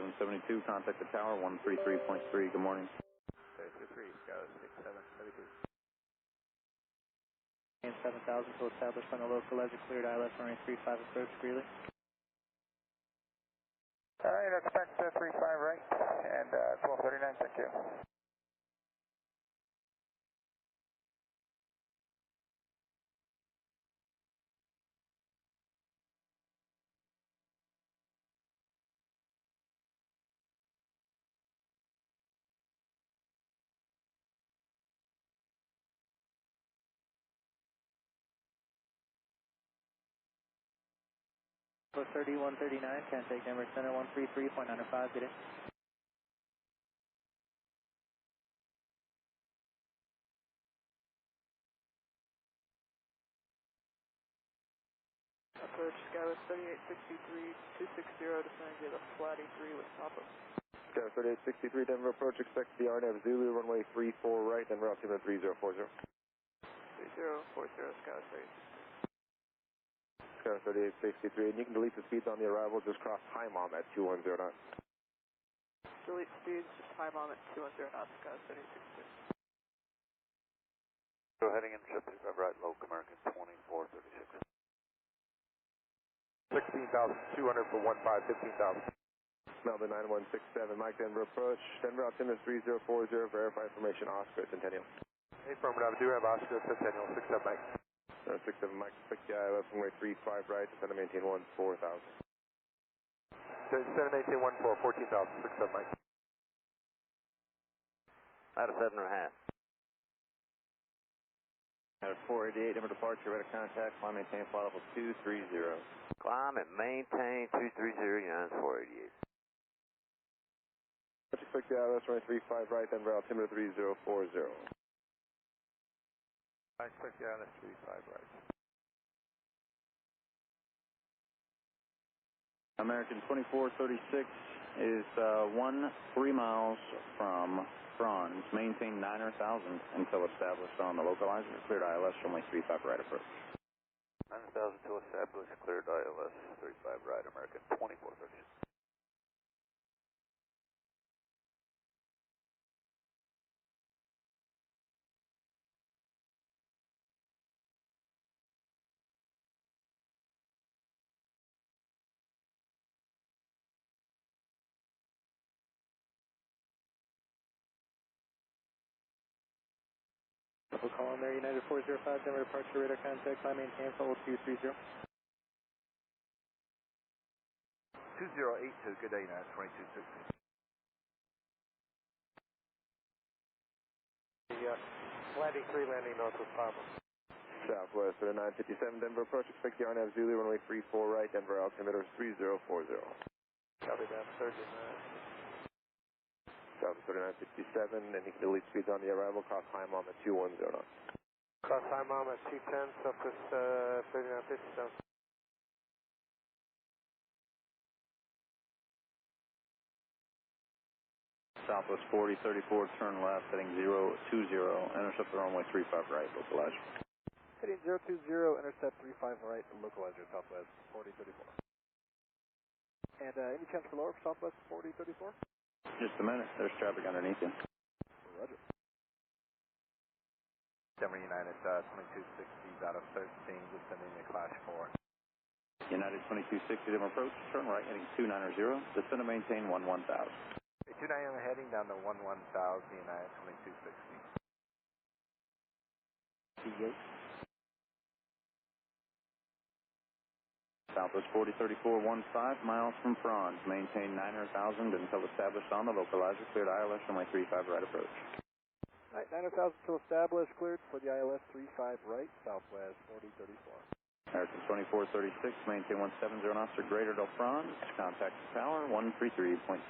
6772, contact the tower, 133.3, good morning. 33, Scout 6772. And 7000 to establish on the local ledger, cleared ILS runway 35 approach, Greeley. Alright, expect 35 right, and 1239, thank you. For 3139, contact Denver Center 133.95, good day. Approach Skywest 3863, 260, descending to the flat E3 with Papa. Skywest 3863, Denver approach, expect the RNAV Zulu, runway 34 right, Denver altimeter 3040. 3040, Skywest 3863. Skywest 3863, and you can delete the speeds on the arrival, just cross high mom at 210 knots. Delete speeds, just high mom at 210 knots, Skywest 3863. Go heading in, ship 35 right, local American 2436. 16,200 for 15,000. Melbourne 9167, Mike Denver approach, Denver altimeter 3040, verify information, Oscar Centennial. Affirmative, I do have Oscar Centennial, 67 Mike. 67 Mike, expect the ILS runway 35 right, descend to maintain 14,000. Descend to maintain 14,000, 67 Mike. Out of 7.5. Out of 488, Denver departure, ready to contact, climb maintain flight level 230. Climb and maintain 230, United 488. Expect the ILS runway 35 right, Denver altimeter 3040. I expect the ILS 35 right. American 2436 is 3 miles from Franz. Maintain 9,000 until established on the localizer. Cleared ILS runway 35 right approach. 9,000 to establish, cleared ILS 35 right, American 2436. We'll call on there, United 405, Denver departure, radar contact, climb maintain flight level 230. 2082, good day, United 2260. Landing 3, landing northwest Papa. Southwest at 957, Denver approach, expect the RNAV Zulu, runway 34 right, Denver altimeter 3040. Copy that, 39. Southwest 3967, and you can delete speeds on the arrival, cross high mom at 210 knots. Cross high mom at 210, Southwest 3957. Southwest 4034, turn left, heading 020, intercept the runway 35 right, localizer. Heading 020, intercept 35 right, localizer, Southwest 4034. And any chance for lower for Southwest 4034? Just a minute, there's traffic underneath you. Roger. Denver United 2260 out of 13, descending to Clash 4. United 2260, Denver approach, turn right, heading 290, descend to maintain 11,000. 290 heading down to 11,000, United 2260. T8. Southwest 4034, 15 miles from Franz. Maintain 900,000 until established on the localizer. Cleared ILS runway 35 right approach. Alright, 900,000 still established, cleared for the ILS 35 right, Southwest 4034. American 2436, maintain 170 knots or greater till Franz. Contact the tower, 133.3.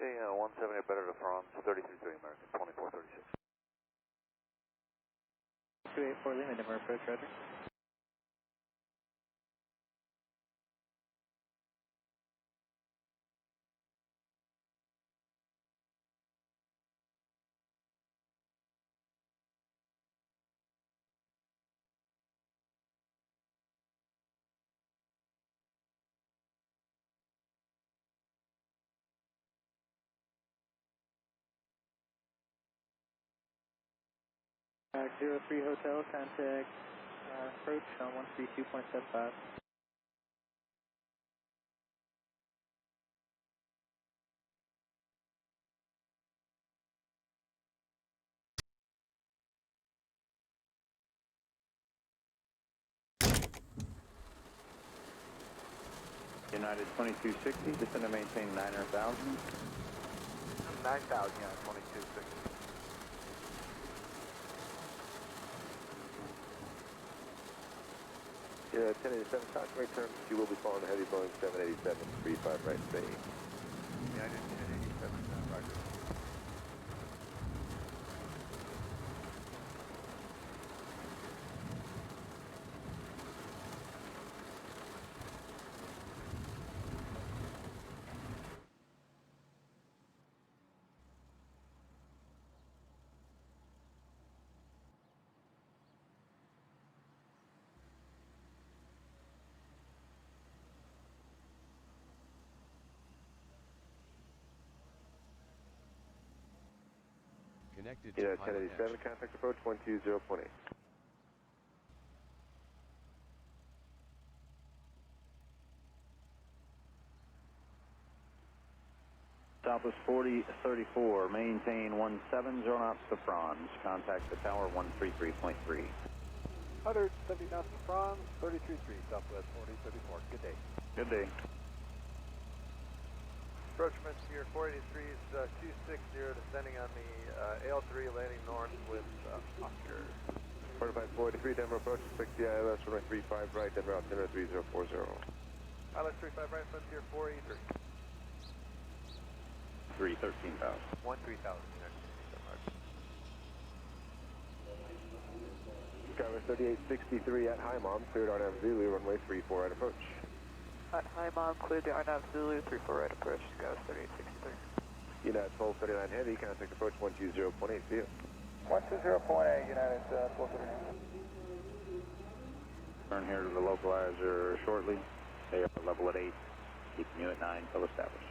Okay, 170 better to Franz, 33.3 American 2436. 284 Lima, Denver approach, roger. 03 Hotel, contact approach on 132.75. United 2260, descend and maintain 9,000. 9,000, yeah, 2260. Yeah, 1087, cautionary terms, you will be following heavy Boeing 787, 35 right, say. United 1087, roger. Connected Yeah, to pilot 1087, contact approach 120.8. Southwest 4034, maintain 17 knots to Franz. Contact the tower 133.3. 170 knots to Franz, 33.3 Southwest 4034. Good day. Good day. Approach Messenger 483 is 260, descending on the AL3, landing north with Oscar. 4543, Denver approach, expect the ILS runway 35 right, Denver altimeter 3040. ILS 35 right, Frontier 483. 313,000. 13,000, Skywest 3863 at High Mom, cleared RNAV Zulu, runway 34 right approach. At High Mom, cleared the RNAV Zulu, 34 right approach, Gauss 3863. United 1239 Heavy, contact approach 120.8, see you. 120.8, United 1239. Turn here to the localizer shortly. They are level at 8. Keeping you at 9 till established.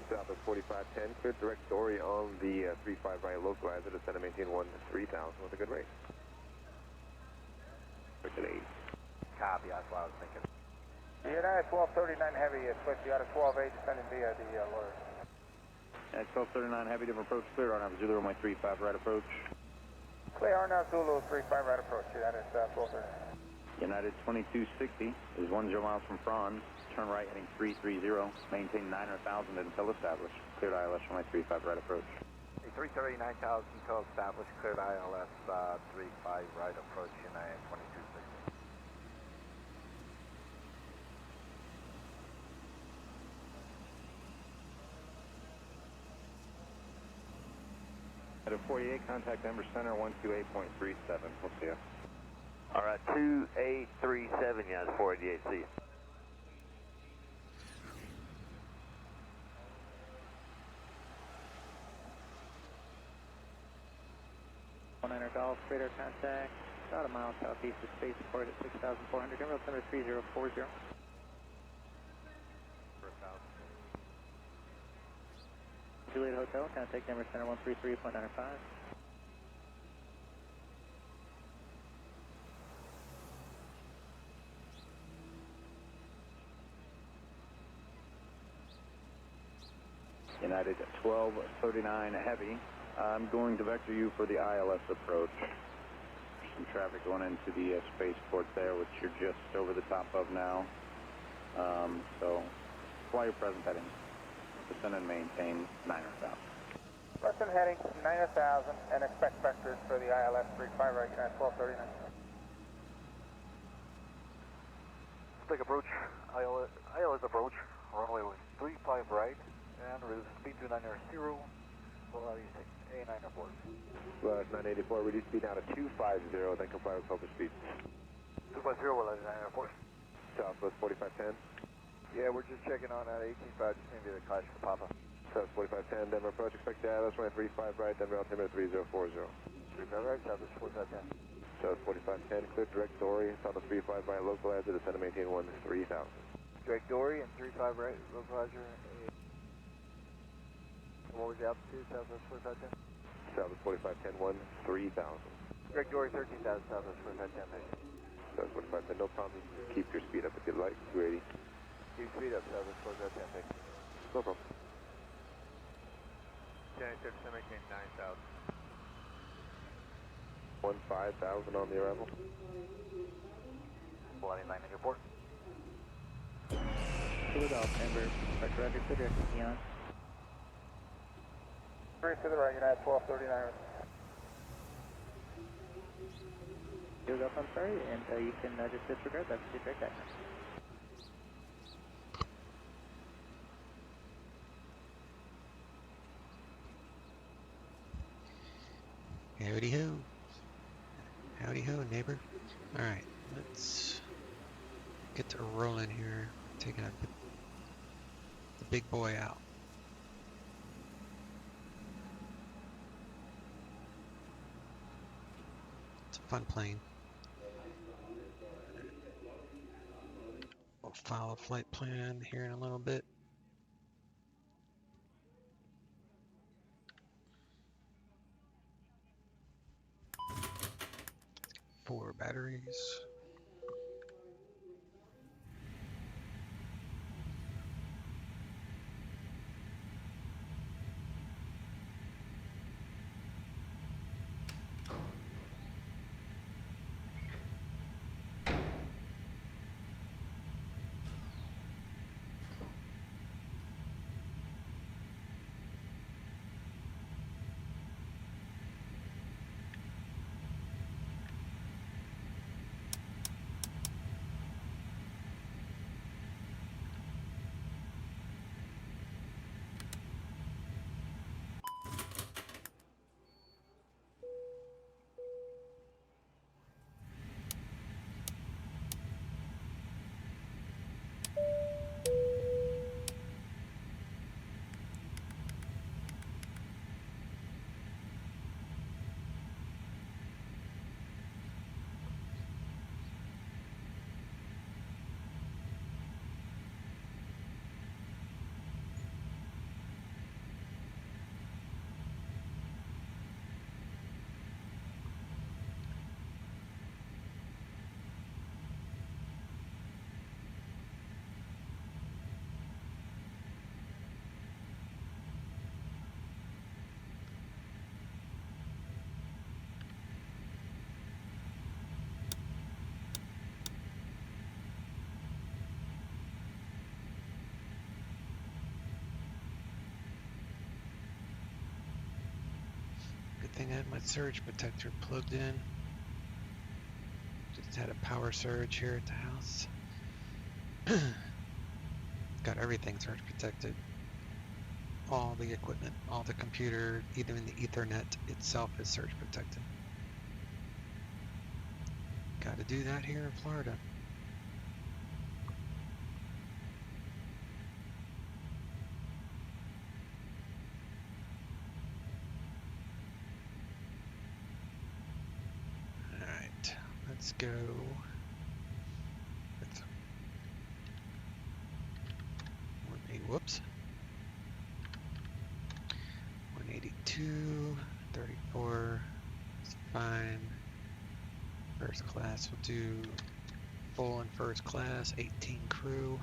Southwest 4510, cleared direct story on the 35 right localizer, descend and maintain 13,000 with a good rate. At 8. Copy, that's what I was thinking. United 1239 Heavy, switch you out of 12-8, descending via the lure. At 1239 Heavy, different approach, clear RNAV Zulu, runway 35 right approach. Clear RNAV Zulu, 35 right approach, United 1239. United 2260 is 10 miles from Franz. Turn right heading 330. Maintain 9,000 until established. Cleared ILS runway 35 right approach. 339,000 until established, cleared ILS 35 right approach, United 2260. At a 48, contact Denver Center 128.37. We'll see you. All right, 2837, yes, 488, see you. Golf, radar contact, about a mile southeast of spaceport at 6,400, Denver altimeter 3040. Juliet Hotel, contact Denver Center 133.95. United 1239 Heavy. I'm going to vector you for the ILS approach. Some traffic going into the spaceport there, which you're just over the top of now. So, fly your present heading. Descend and maintain 9,000. Present heading 9,000 and expect vectors for the ILS 35 right, United 1239. Take approach, ILS approach, runway 35 right, and reduce speed to 990, A904. Well, 984, reduce speed now to 250, then comply with focus speed. 250, we'll let 904. Southwest 4510. Yeah, we're just checking on that 185, just maybe the clash for Papa. Southwest 4510, Denver approach, expect the ILS runway 35 right, Denver altimeter 3040. 35 right, Southwest 4510. Southwest 4510, clear direct Dory, Southwest 35 right, localizer, descend and maintain 13,000. Direct Dory and 35 right, localizer, What was the altitude, Southwest 4510? Southwest 4510, 3000. Greg Dory, 13,000, Southwest 4510, thank you. Southwest 4510, no problem. Keep your speed up if you'd like, 280. Keep speed up, Southwest 4510, thank you. No problem. 1087, maintain 9,000. 15,000 on the arrival. Flying 9 in your port. Philadelphia, Denver, Dr. Roger, clear direction beyond. 3 to the right, United 1239. Philadelphia, I'm sorry, and you can just disregard that. Proceed right back. Howdy ho. Howdy ho, neighbor. Alright, let's get to rolling here. Taking the big boy out. It's a fun plane. We'll file a flight plan here in a little bit. Four batteries. Good thing I had my surge protector plugged in. Just had a power surge here at the house. Got everything surge protected. All the equipment, all the computer, even the Ethernet itself is surge protected. Got to do that here in Florida. Alright, let's go with whoops. 182, 34 is fine. First class, we'll do full and first class, 18 crew.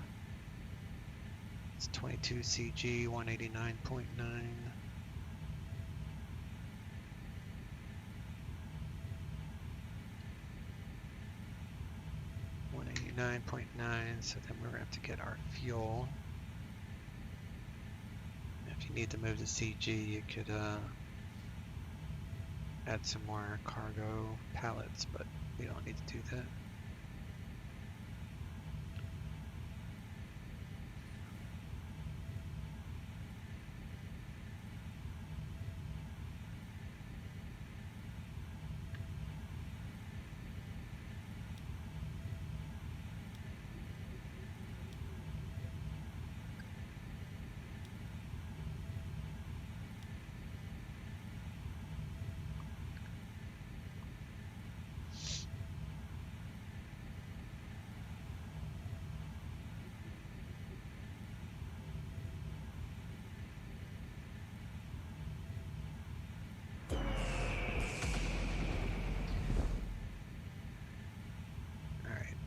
It's 22 CG, 189.9. 189.9, so then we're going to have to get our fuel. If you need to move to CG, you could add some more cargo pallets, but we don't need to do that.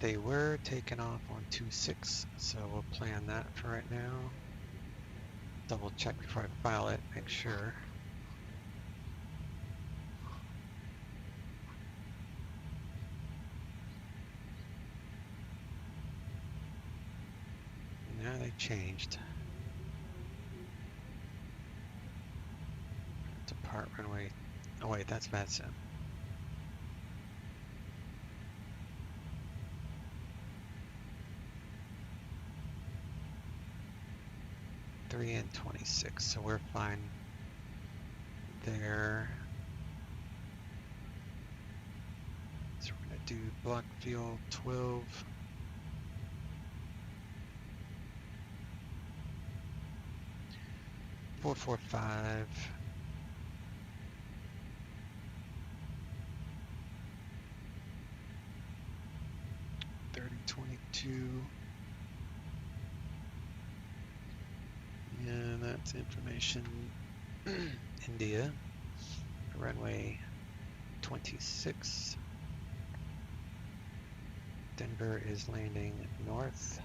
they were taking off on 26, so we'll plan that for right now. Double check before I file it, make sure. Now they changed. Depart runway. Oh wait, that's VATSIM. And 26, so we're fine there. So we're gonna do block fuel 12. Four, 5. 3022. And that's information. India. Runway 26. Denver is landing north.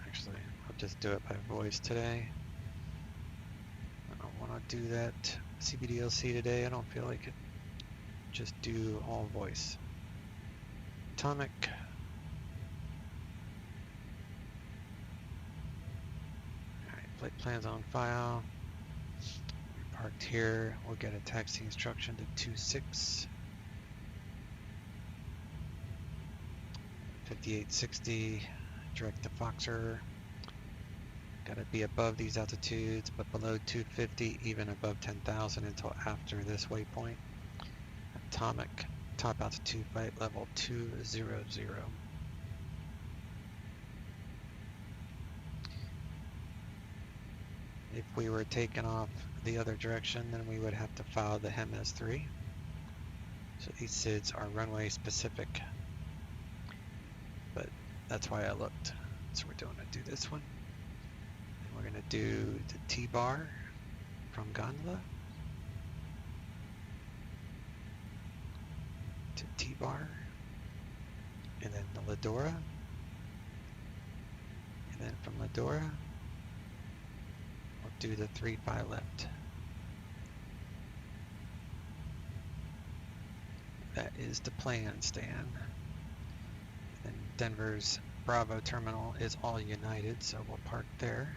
Actually, I'll just do it by voice today. I don't want to do that CBDLC today. I don't feel like it. Just do all voice. Atomic. Alright, flight plans on file. We're parked here. We'll get a taxi instruction to 26. 5860. Direct to Foxer. Gotta be above these altitudes, but below 250, even above 10,000 until after this waypoint. Atomic, top altitude flight level 200. If we were taking off the other direction, then we would have to file the HEM S3. So these SIDs are runway specific, but that's why I looked. So we're going to do this one. And we're going to do the T-bar from Gondola to T-bar, and then the Ladora, and then from Ladora we'll do the 3-5 left. That is the plan, Stan. And Denver's Bravo terminal is all United, so we'll park there.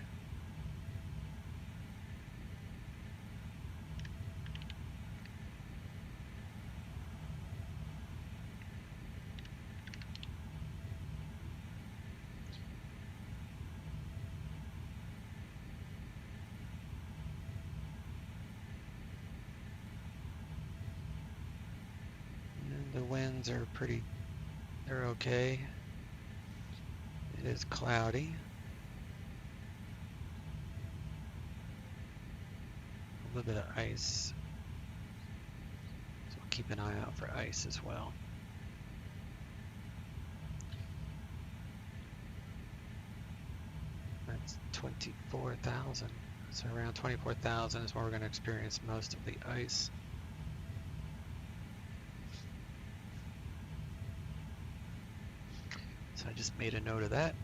And the winds are they're okay. It is cloudy. A little bit of ice. So we'll keep an eye out for ice as well. That's 24,000. So around 24,000 is where we're going to experience most of the ice. So I just made a note of that.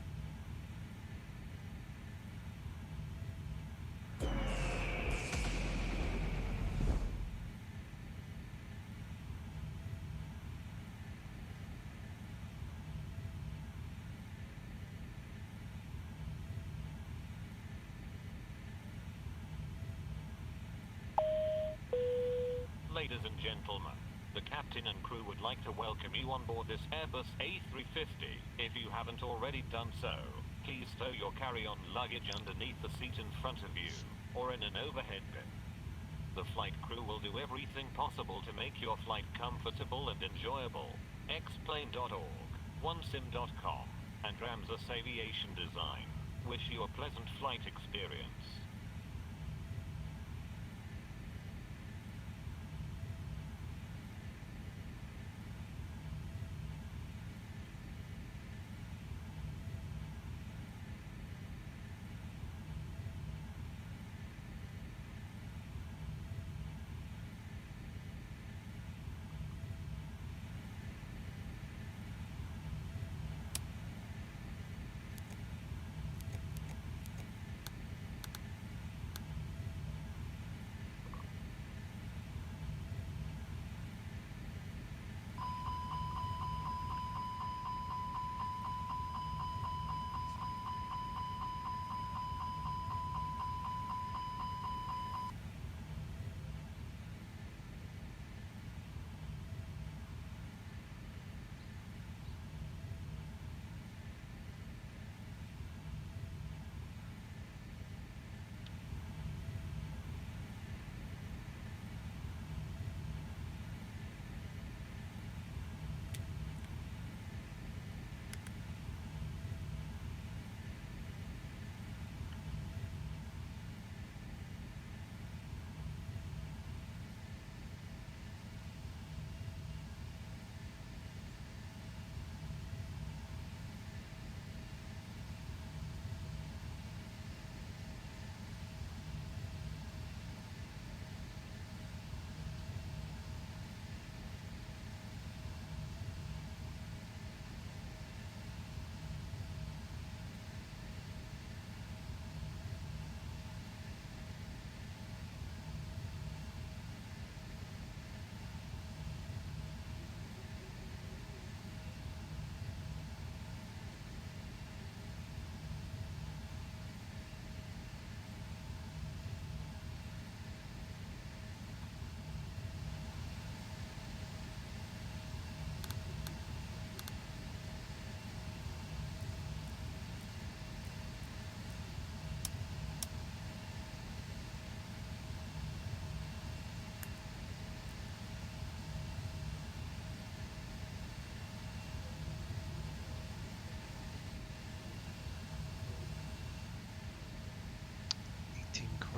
Ladies and gentlemen, the captain and crew would like to welcome you on board this Airbus A350. If you haven't already done so, please stow your carry-on luggage underneath the seat in front of you, or in an overhead bin. The flight crew will do everything possible to make your flight comfortable and enjoyable. Xplane.org, onesim.com, and Ramses Aviation Design wish you a pleasant flight experience.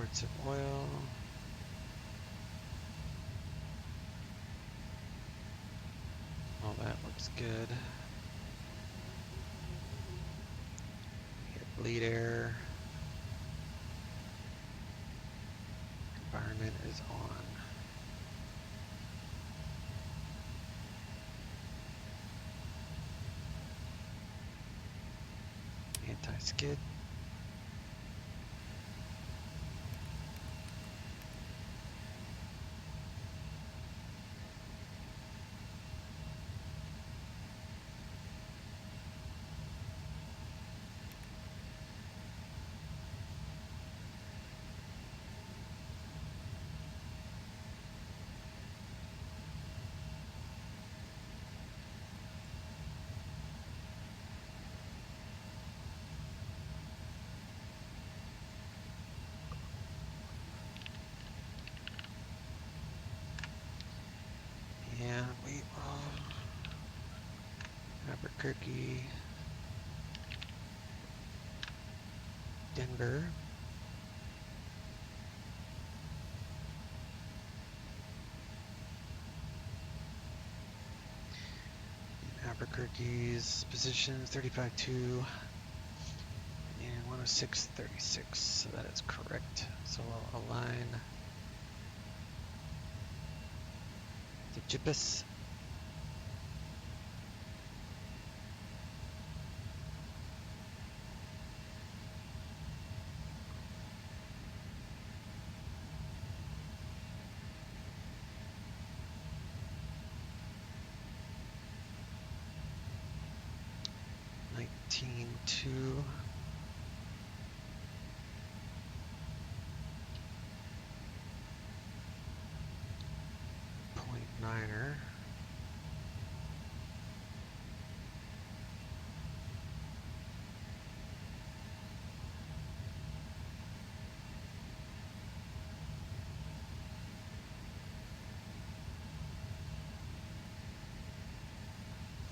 quarts of oil. All that looks good. Hit bleed air. Environment is on. Anti-skid. And we are Albuquerque, Denver. And Albuquerque's positions 35.2 and 106.36, so that is correct. So we'll align the GIPS. Two. 0.9er.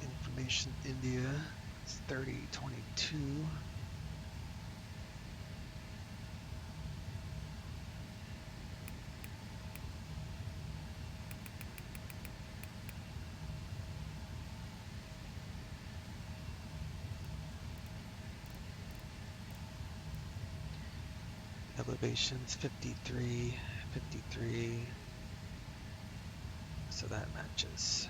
Information India. 3022. Elevations 53, 53. So that matches.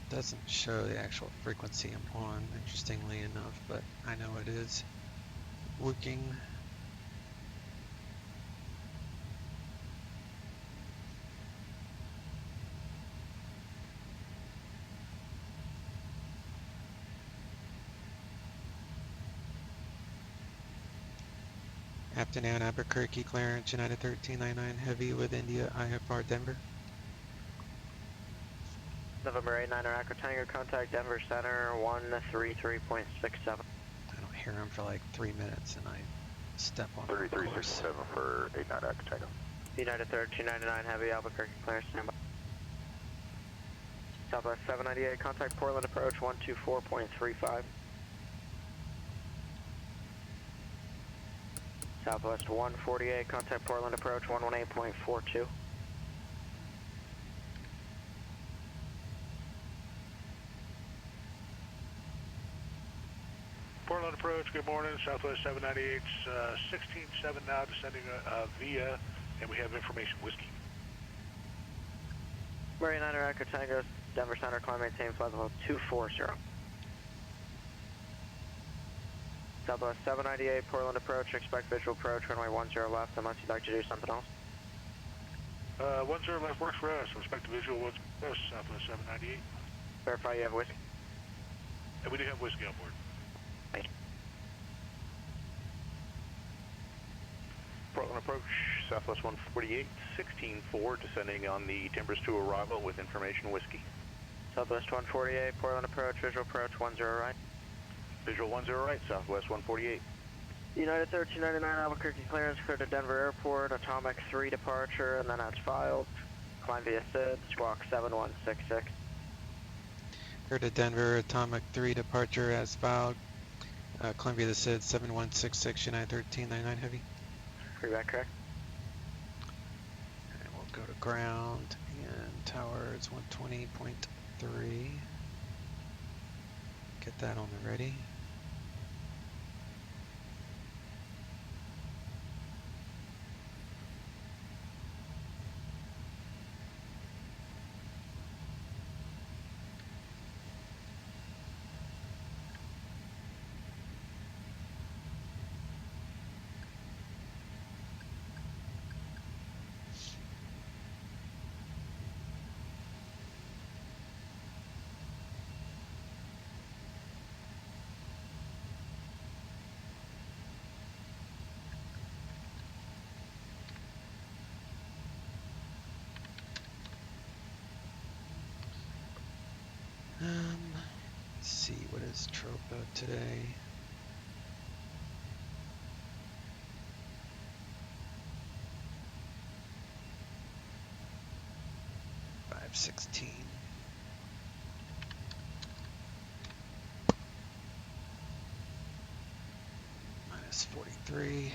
Doesn't show the actual frequency I'm on, interestingly enough, but I know it is working. Captain Ann Albuquerque, clearance, United 1399 Heavy with India, IFR Denver. November 89er Echo Tango, contact Denver Center 133.67. I don't hear him for like 3 minutes and I step on 3367 for 89 Echo Tango. United 1399 Heavy, Albuquerque, clearance, standby. Southwest 798, contact Portland approach 124.35. Southwest 148, contact Portland approach 118.42. Portland approach, good morning. Southwest 798, 16.7 now, descending via, and we have information whiskey. Murray 9er Echo Tango, Denver Center, climb maintain flight level 240. Southwest 798, Portland approach, expect visual approach, runway 10 left, unless you'd like to do something else. 10 left works for us, expect visual 10 Southwest 798. Verify you have whiskey. And we do have whiskey on board. Thank you. Portland approach, Southwest 148, 16-4, descending on the Timbers to arrival with information whiskey. Southwest 148, Portland approach, visual approach 10 right. Visual 10 right, Southwest 148. United 1399 Albuquerque clearance, clear to Denver Airport, Atomic 3 departure, and then as filed. Climb via SID, squawk 7166. Clear to Denver, Atomic 3 departure as filed. Climb via the SID 7166, United 1399 Heavy. Feedback correct. And we'll go to ground, and tower is 120.3. Get that on the ready. Let's see, what is Tropa today? $516. Minus 43.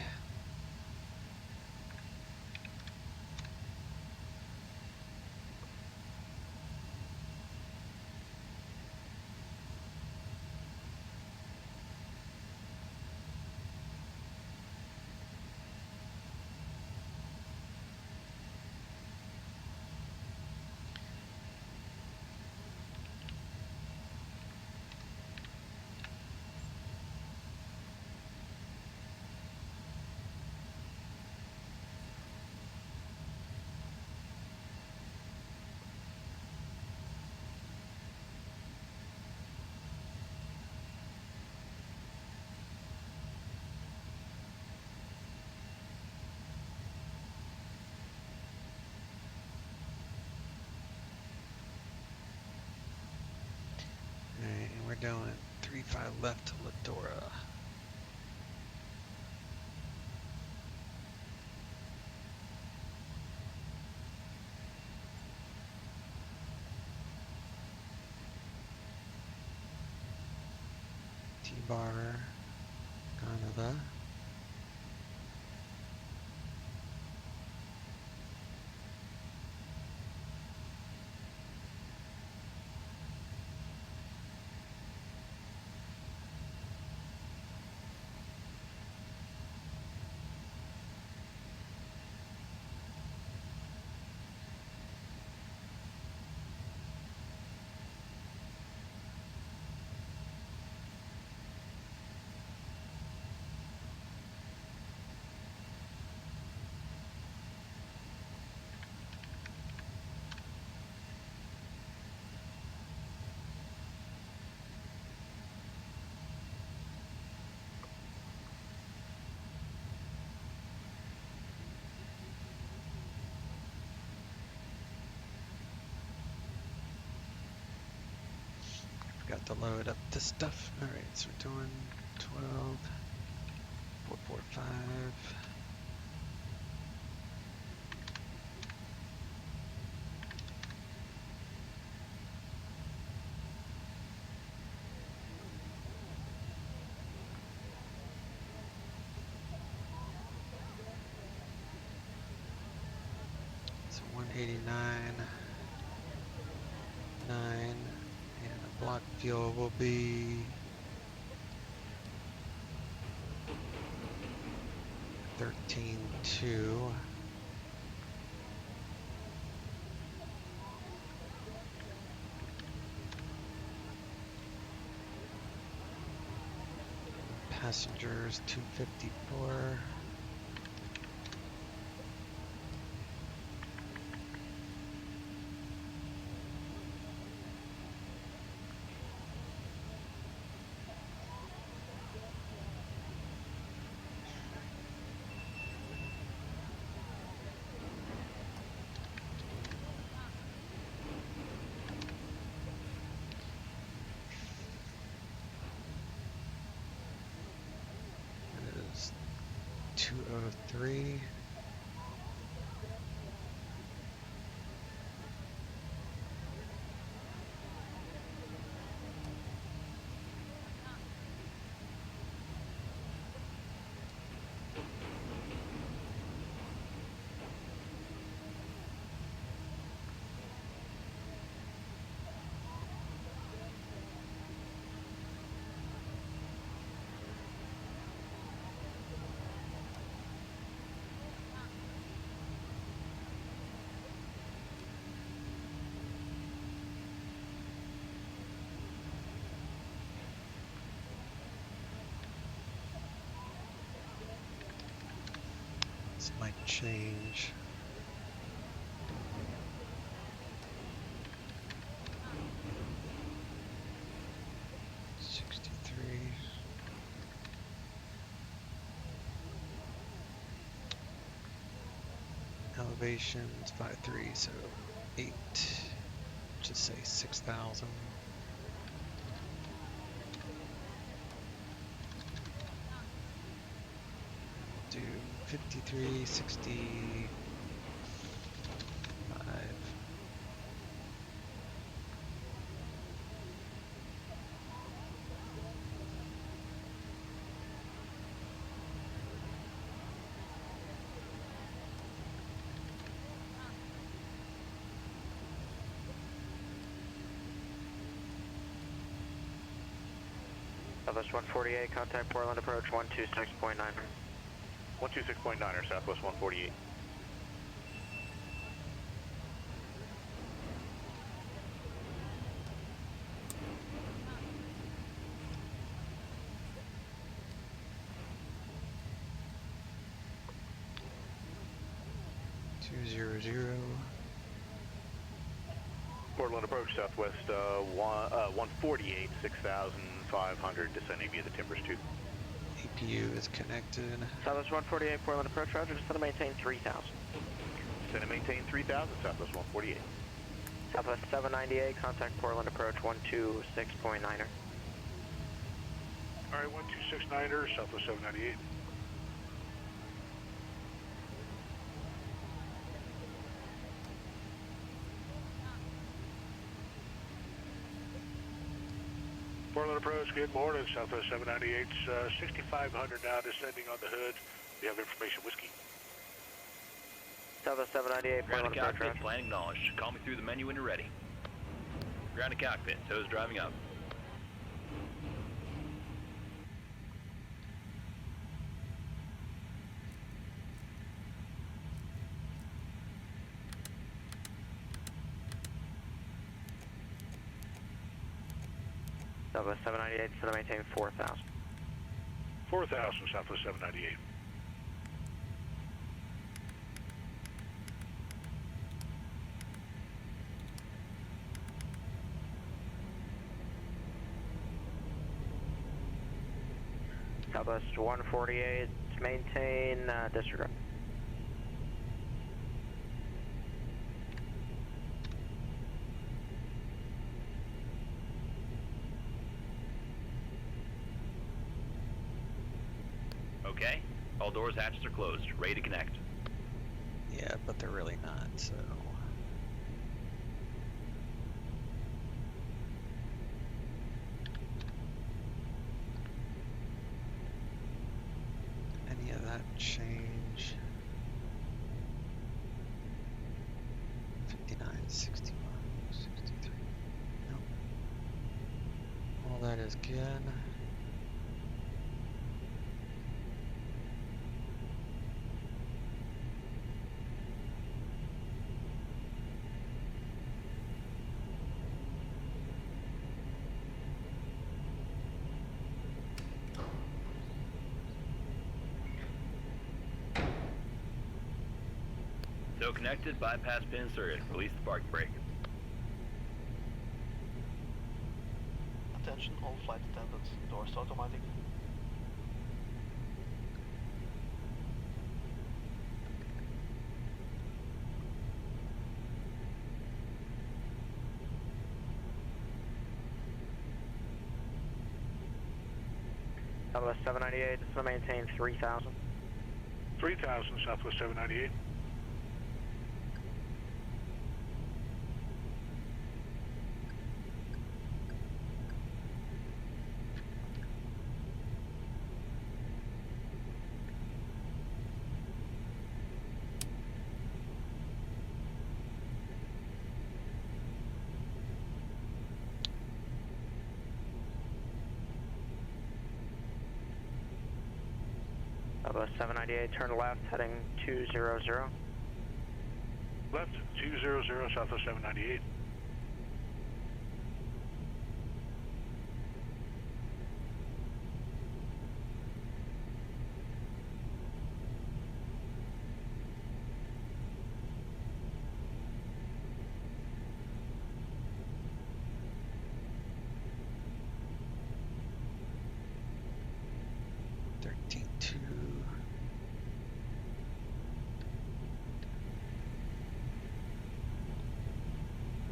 Alright, and we're doing 35 left to Ladora. T-bar, Canada. Got to load up this stuff. Alright, so we're doing 12, 445. So 189, 9. And the block fuel will be 13.2. Passengers 254. It is 203. This might change. Elevations 5.3, so 8. Just say 6,000. Do 53.65. Southwest 148, contact Portland approach 126.9. 126.9er, Southwest 148. Portland approach Southwest 148, 6,500, descending via the Timbers 2. APU is connected. Southwest 148, Portland approach, roger, descend and maintain 3,000. Descend and maintain 3,000, Southwest 148. Southwest 798, contact Portland approach 126.9er. All right, 126.9er, Southwest 798. Portland approach, good morning, Southwest 798, 6,500 now, descending on the hood. We have information, whiskey. Southwest 798, Portland approach, cockpit, plan acknowledged. Call me through the menu when you're ready. Ground to cockpit, toes driving up. Southwest 798, descend and maintain 4,000. 4,000, Southwest 798. Southwest 148, maintain disregard. Okay, all doors, hatches are closed, ready to connect. Yeah, but they're really not, so... Any of that change? 59, 61, 63. Nope. All that is good. So connected, bypass pin inserted. Release the parking brake. Attention all flight attendants, doors automatic. Southwest 798, descend and maintain 3,000. 3000, Southwest 798. Southwest 798, turn left, heading 200. Left 200, Southwest 798.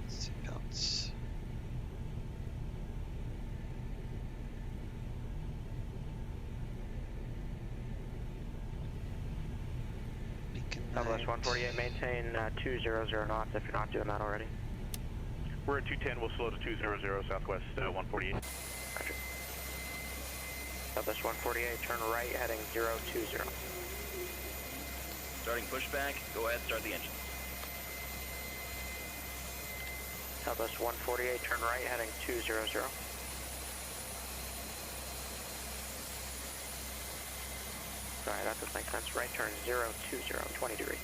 Seatbelts. Beacon Southwest light. 148, maintain 200 knots if you're not doing that already. We're at 210, we'll slow to 200, Southwest 148. Roger. Southwest 148, turn right, heading 020. Starting pushback, go ahead, start the engine. Southwest 148, turn right, heading 200. Sorry, that doesn't make sense. Right turn 020, 20 degrees.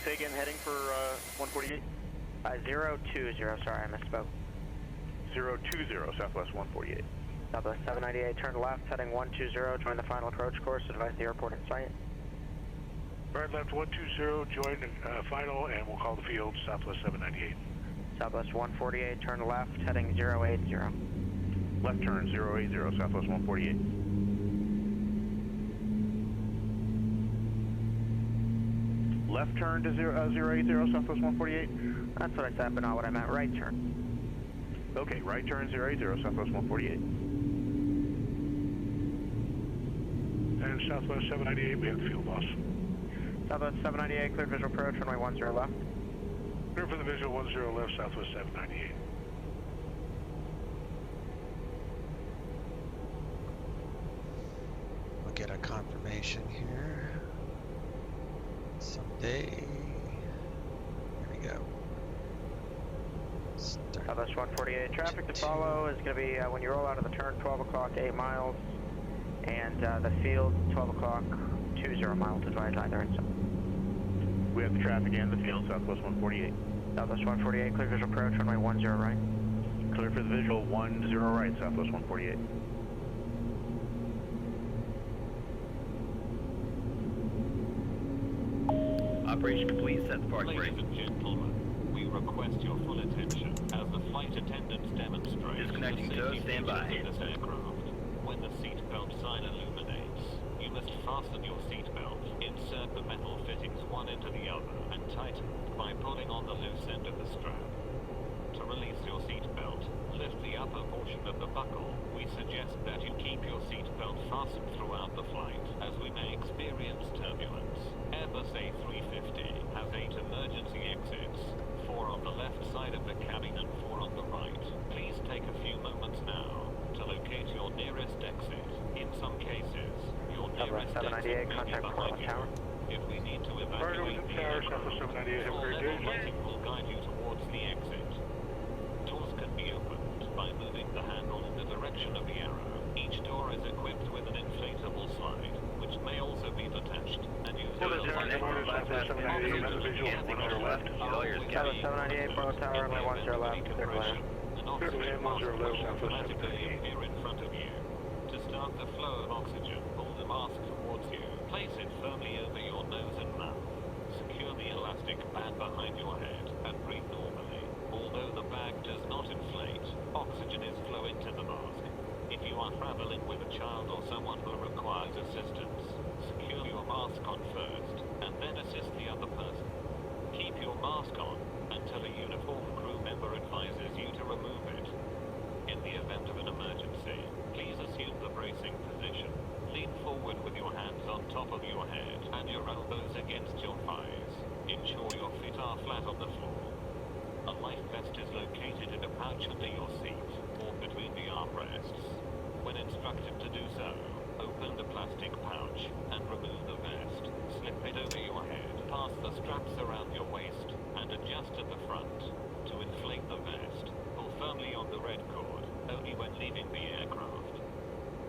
Say again, heading for 148? 020, sorry, I misspoke. 020, Southwest 148. Southwest 798, turn left, heading 120, join the final approach course, advise the airport in sight. Right, left 120, join final, and we'll call the field, Southwest 798. Southwest 148, turn left, heading 080. Left turn 080, Southwest 148. Left turn to 080, Southwest 148? That's what I said, but not what I meant. Right turn. Okay, right turn 080, Southwest 148. And Southwest 798, we have the field loss. Southwest 798, clear visual approach, runway 10 left. Clear for the visual 10 left, Southwest 798. We'll get a confirmation here. Someday. There we go. Start. Southwest 148, traffic to follow is going to be when you roll out of the turn, 12 o'clock, 8 miles. And the field, 12 o'clock, 20 miles, advise either inside. We have the traffic and the field, Southwest 148. Southwest 148, clear visual approach, runway 10 right. Clear for the visual 10 right, Southwest 148. Operation complete, set the park brake. Ladies and gentlemen, we request your full attention as the flight attendants demonstrate Disconnecting the tow, safety stand by. features of this aircraft. When the seatbelt sign illuminates, you must fasten your seatbelt, insert the metal fittings one into the other, and tighten by pulling on the loose end of the strap. To release your seatbelt, lift the upper portion of the buckle. We suggest that you keep your seatbelt fastened throughout the flight, as we may experience turbulence. Airbus A350 has 8 emergency exits, 4 on the left side of the cabin and 4 on the right. Please take a few moments now to locate your nearest exit. In some cases, your nearest exit may be behind you. If we need to evacuate the aircraft, full level lighting will guide you towards the exit. Doors can be opened by moving the handle in the direction of the arrow. Each door is equipped with an inflatable slide, which may also be detached and used as a Southwest 798, Bravo Tower, runway 10 left, clear to land. An oxygen mask will automatically appear in front of you. To start the flow of oxygen, pull the mask towards you. Place it firmly over your nose and mouth. Secure the elastic band behind your head and breathe normally. Although the bag does not inflate, oxygen is flowing to the mask. If you are traveling with a child or someone who requires assistance, secure your mask on first, and then assist the other person. Keep your mask on until a uniformed crew member advises you to remove it. In the event of an emergency, please assume the bracing position. Lean forward with your hands on top of your head and your elbows against your thighs. Ensure your feet are flat on the floor. A life vest is located in a pouch under your seat or between the armrests. When instructed to do so, open the plastic pouch and remove the vest. Slip it over your head, pass the straps around your waist, and adjust at the front. To inflate the vest, pull firmly on the red cord, only when leaving the aircraft.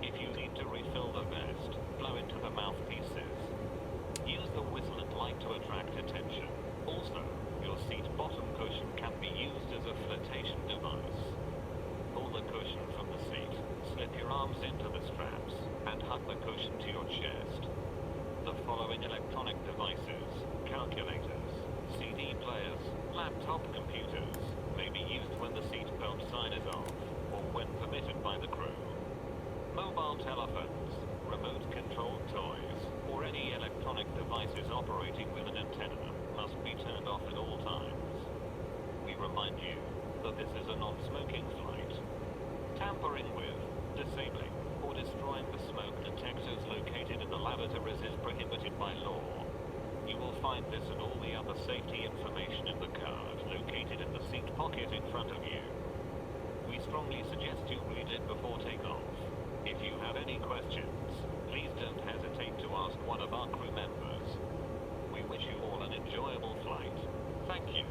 If you need to refill the vest, blow into the mouthpieces. Use the whistle and light to attract attention. Also, your seat bottom cushion can be used as a flotation device. Pull the cushion from the seat, slip your arms into the straps, and hug the cushion to your chest. The following electronic devices, calculators, CD players, laptop computers, may be used when the seatbelt sign is off, or when permitted by the crew. Mobile telephones, remote-controlled toys, or any electronic devices operating with an antenna must be turned off at all times. We remind you that this is a non-smoking flight. Tampering with, disabling, or destroying the smoke detectors located in the lavatories is prohibited by law. You will find this and all the other safety information in the card located in the seat pocket in front of you. We strongly suggest you read it before takeoff. If you have any questions, please don't hesitate to ask one of our crew members. We wish you all an enjoyable flight. Thank you.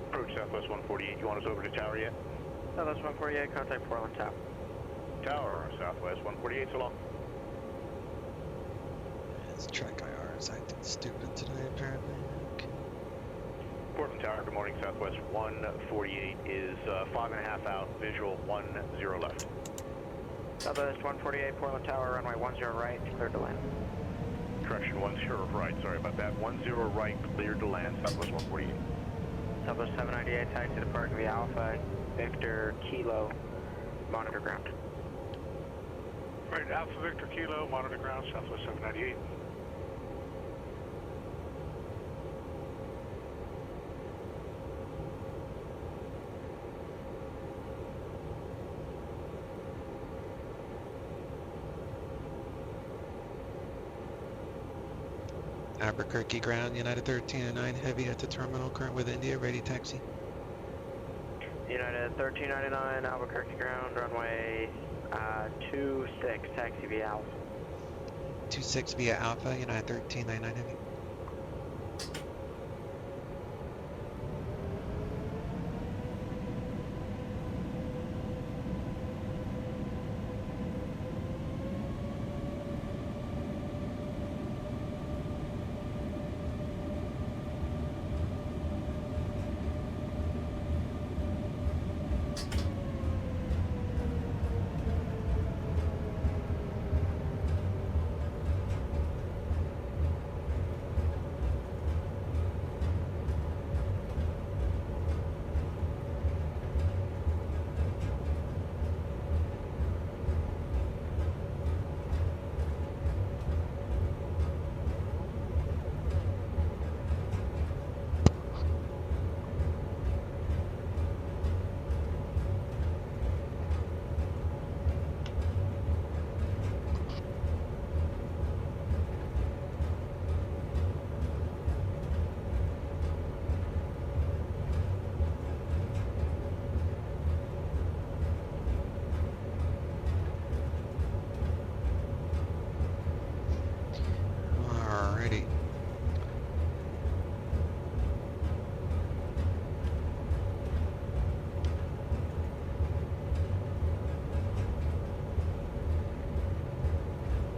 Approach Southwest 148. You want us over to tower yet? Southwest 148, contact Portland Tower. Tower, Southwest 148, so long. This track IR is acting stupid today, apparently. Okay. Portland Tower, good morning. Southwest 148 is 5.5 out, visual 10 left. Southwest 148, Portland Tower, runway 10 right, cleared to land. Correction, 10 right, sorry about that. 10 right, cleared to land, Southwest 148. Southwest 798, taxi to Park via Alpha, Victor Kilo, monitor ground. Right, Alpha Victor Kilo, monitor ground, Southwest 798. Albuquerque ground, United 1309, heavy at the terminal, current with India, ready taxi. United 1399, Albuquerque ground, runway 26, taxi via Alpha. 26 via Alpha, United 1399 heavy.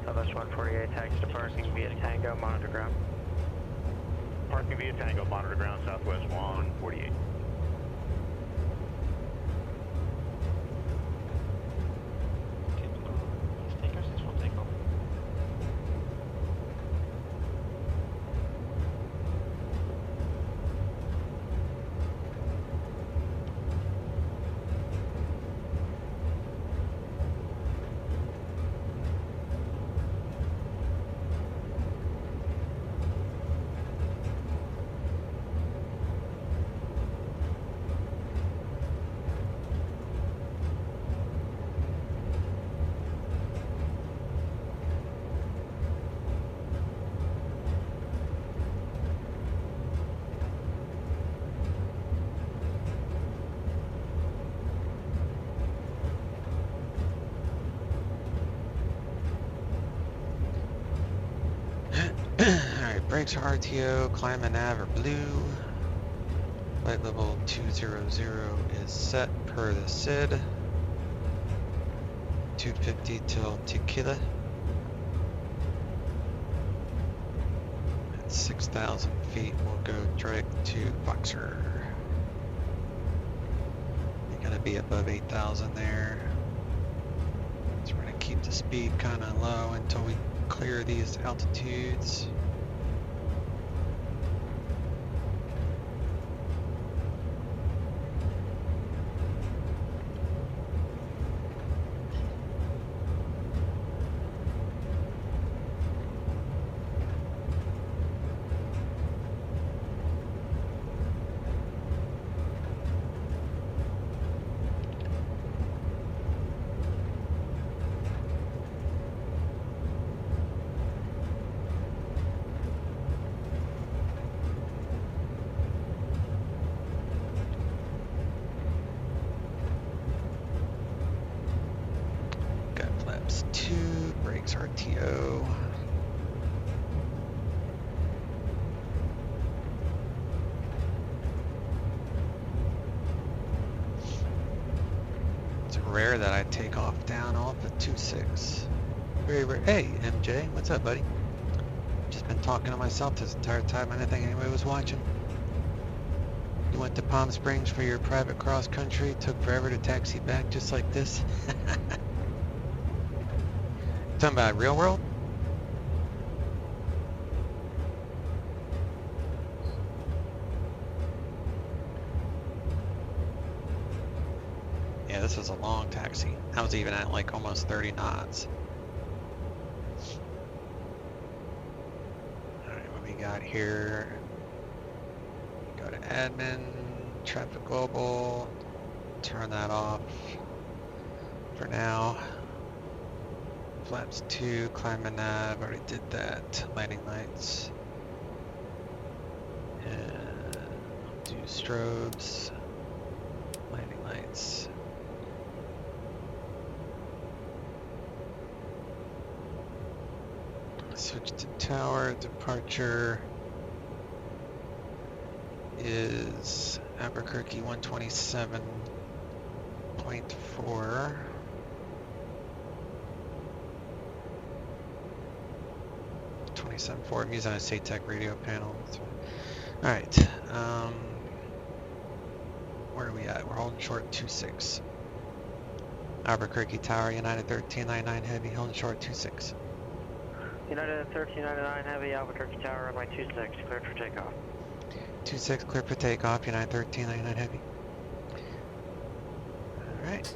Southwest 148, taxi to parking via Tango, monitor ground. Parking via Tango, monitor ground, Southwest 148. Let's take our 6 take off. Alright, brakes are RTO, climb and nav are blue. Flight level 200 is set per the SID. 250 till Tequila. At 6,000 feet, we'll go direct to Boxer. You're gonna be above 8,000 there. So we're gonna keep the speed kind of low until we clear these altitudes. Flaps 2, brakes RTO. It's rare that I take off down off at 2.6. Very rare. Hey, MJ, what's up, buddy? Just been talking to myself this entire time. I didn't think anybody was watching. You went to Palm Springs for your private cross country. Took forever to taxi back just like this. Talking about real world? Yeah, this was a long taxi. I was even at like almost 30 knots. Alright, what we got here? Go to admin, traffic global, turn that off for now. Flaps 2, climb and nav, already did that. Landing lights. And do strobes. Landing lights. Switch to tower. Departure is Albuquerque 127.4. 27.4. I'm using a SATEC radio panel. Alright. Where are we at? We're holding short 2.6. Albuquerque Tower, United 1399 Heavy, holding short 2.6. United 1399 Heavy, Albuquerque Tower, runway 26, cleared for takeoff. 2.6, cleared for takeoff, United 1399 Heavy. Alright.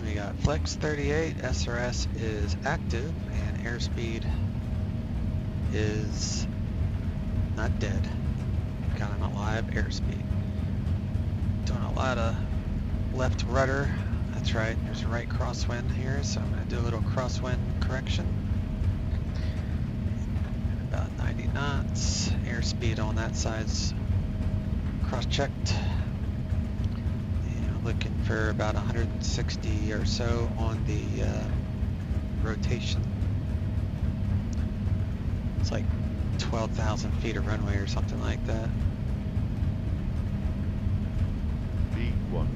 We got Flex 38, SRS is active, and airspeed is not dead. Got an alive airspeed. Doing a lot of left rudder. I that's right. There's a right crosswind here, so I'm going to do a little crosswind correction. About 90 knots. Airspeed on that side's cross-checked. And looking for about 160 or so on the rotation. It's like 12,000 feet of runway or something like that. V1.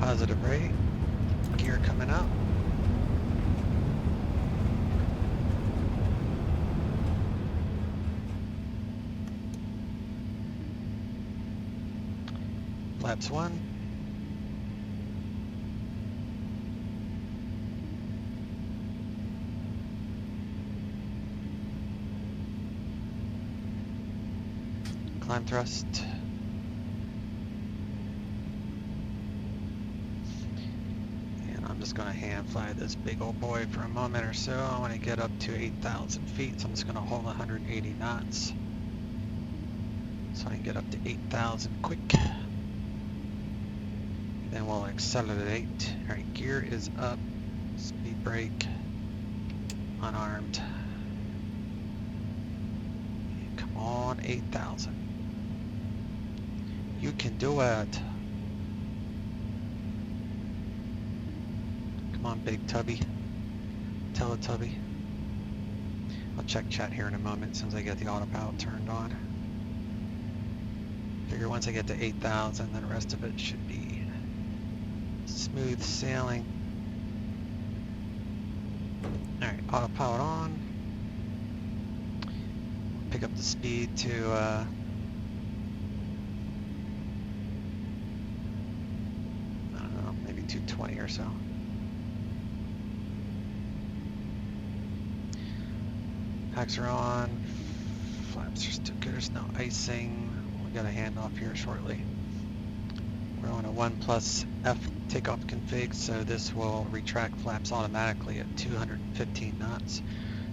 Positive rate. Gear coming up. Flaps 1. Climb thrust. And I'm just going to hand fly this big old boy for a moment or so. I want to get up to 8,000 feet, so I'm just going to hold 180 knots. So I can get up to 8,000 quick. Then we'll accelerate. Alright, gear is up. Speed brake. Unarmed. Come on, 8,000. You can do it. Come on, big tubby. Teletubby. I'll check chat here in a moment as soon as I get the autopilot turned on. Figure once I get to 8,000, then the rest of it should be smooth sailing. Alright, autopilot on. Pick up the speed to I don't know, maybe 220 or so. Packs are on. Flaps are still good. There's no icing. We got a handoff here shortly. We're on a 1+ F takeoff config, so this will retract flaps automatically at 215 knots.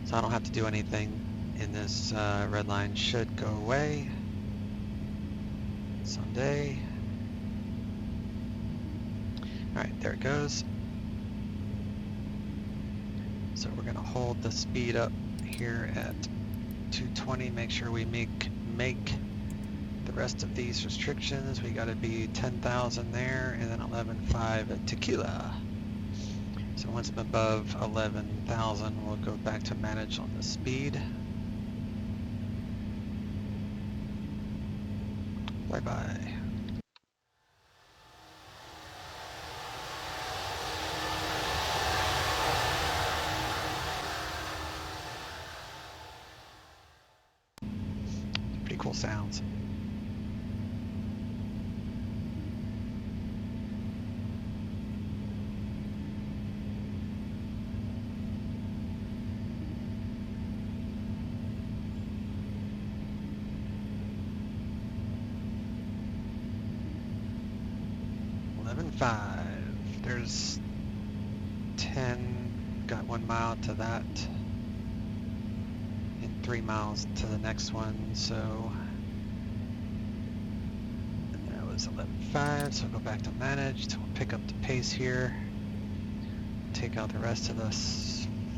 So I don't have to do anything, and this red line should go away someday. Alright, there it goes. So we're going to hold the speed up here at 220, make sure we make the rest of these restrictions. We got to be 10,000 there, and then 11.5 at Tequila. So once I'm above 11,000, we'll go back to manage on the speed. Bye-bye. Pretty cool sounds. There's 10, got 1 mile to that, and 3 miles to the next one, so that was 11.5, so we'll go back to managed, we'll pick up the pace here, take out the rest of the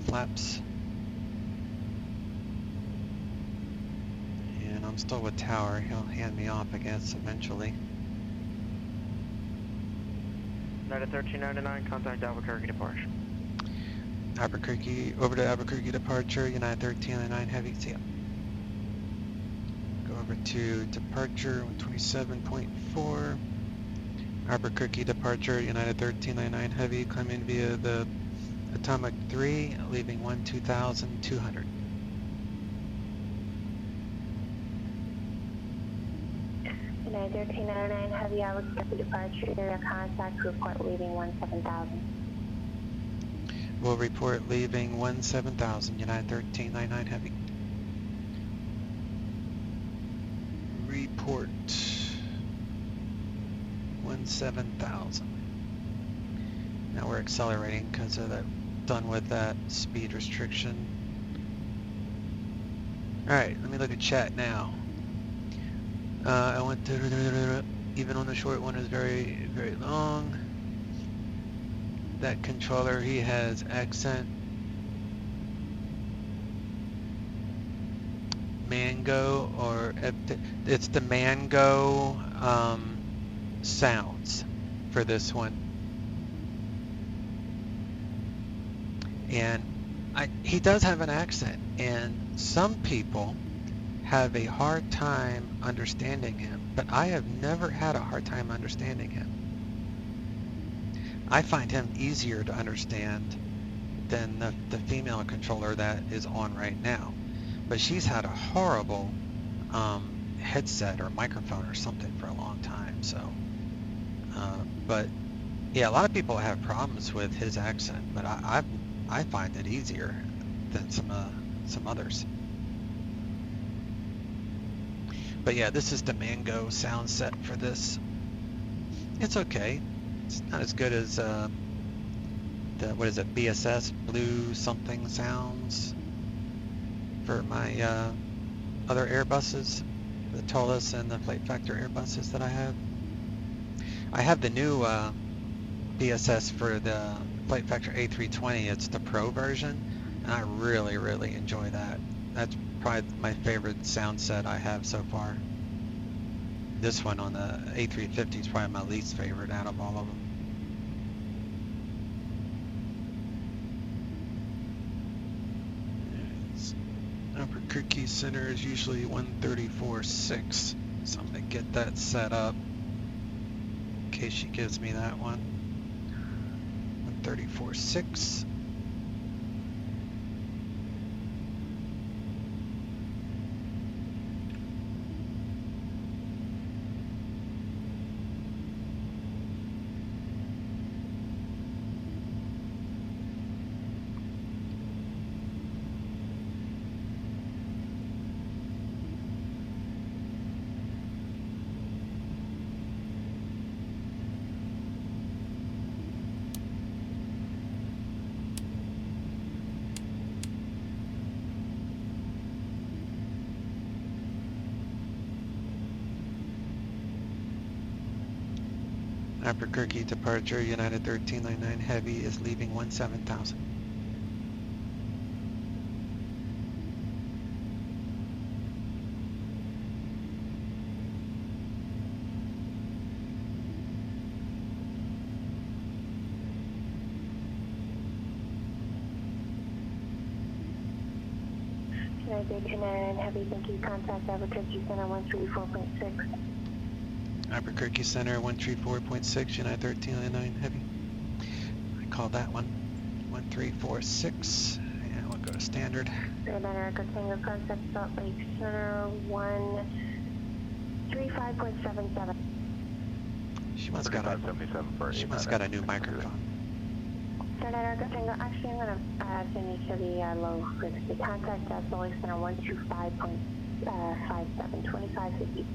flaps, and I'm still with Tower, he'll hand me off I guess eventually. United 1399, contact Albuquerque departure. Albuquerque, over to Albuquerque departure, United 1399 heavy, see ya. Go over to departure, 127.4. Albuquerque departure, United 1399 heavy, climbing via the Atomic 3, leaving 12,200. United 1399 heavy, Albuquerque departure, area contact, report leaving 17,000. We'll report leaving 17,000, United 1399 heavy. Report 17,000. Now we're accelerating because of that done with that speed restriction. Alright, let me look at chat now. I went to, even on the short one is very, very long. That controller, he has accent. Mango, or it's the Mango sounds for this one. And he does have an accent, and some people have a hard time understanding him, but I have never had a hard time understanding him. I find him easier to understand than the female controller that is on right now. But she's had a horrible headset or microphone or something for a long time, so. But yeah, a lot of people have problems with his accent, but I find it easier than some others. But yeah, this is the Mango sound set for this. It's okay. It's not as good as the, what is it, BSS Blue something sounds for my other Airbuses, the Tolis and the Plate Factor Airbuses that I have. I have the new BSS for the Plate Factor A320. It's the Pro version, and I really, really enjoy that. That's probably my favorite sound set I have so far. This one on the A350 is probably my least favorite out of all of them. Albuquerque Center is usually 134.6, so I'm going to get that set up in case she gives me that one. 134.6. Albuquerque departure, United 1399 Heavy is leaving 17,000. United 1399 Heavy, thank you. Contact Albuquerque Center 134.6. Albuquerque Center 134.6, United 1399 Heavy. I call that one 1346, and we'll go to standard. Atlanta Echo Tango, contact Salt Lake Center 135.77. She must got a new microphone. Atlanta Echo Tango, actually I'm going to send you to the low frequency. Contact Salt Lake Center 125.57, 2550.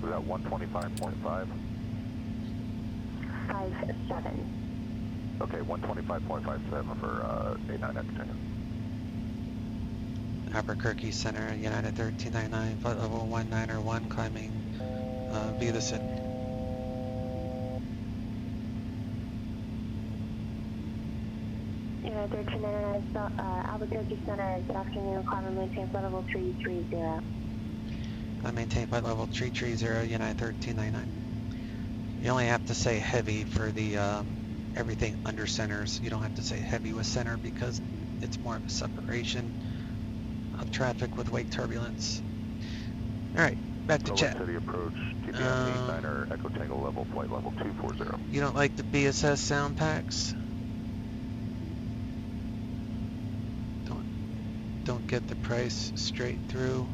Was that 125.5? 57. Okay, 125.57 for 89 Echo Tango. Albuquerque Center, United 1399, flight level 191, climbing via the City. United 1399, Albuquerque Center, good afternoon, climbing maintain flight level 330. I maintain flight level 330, United 1399. You only have to say heavy for the everything under centers. You don't have to say heavy with center because it's more of a separation of traffic with wake turbulence. Alright, back to chat. City approach, TPM 89er, Echo Tango level, flight level 240. You don't like the BSS sound packs? Don't get the price straight through.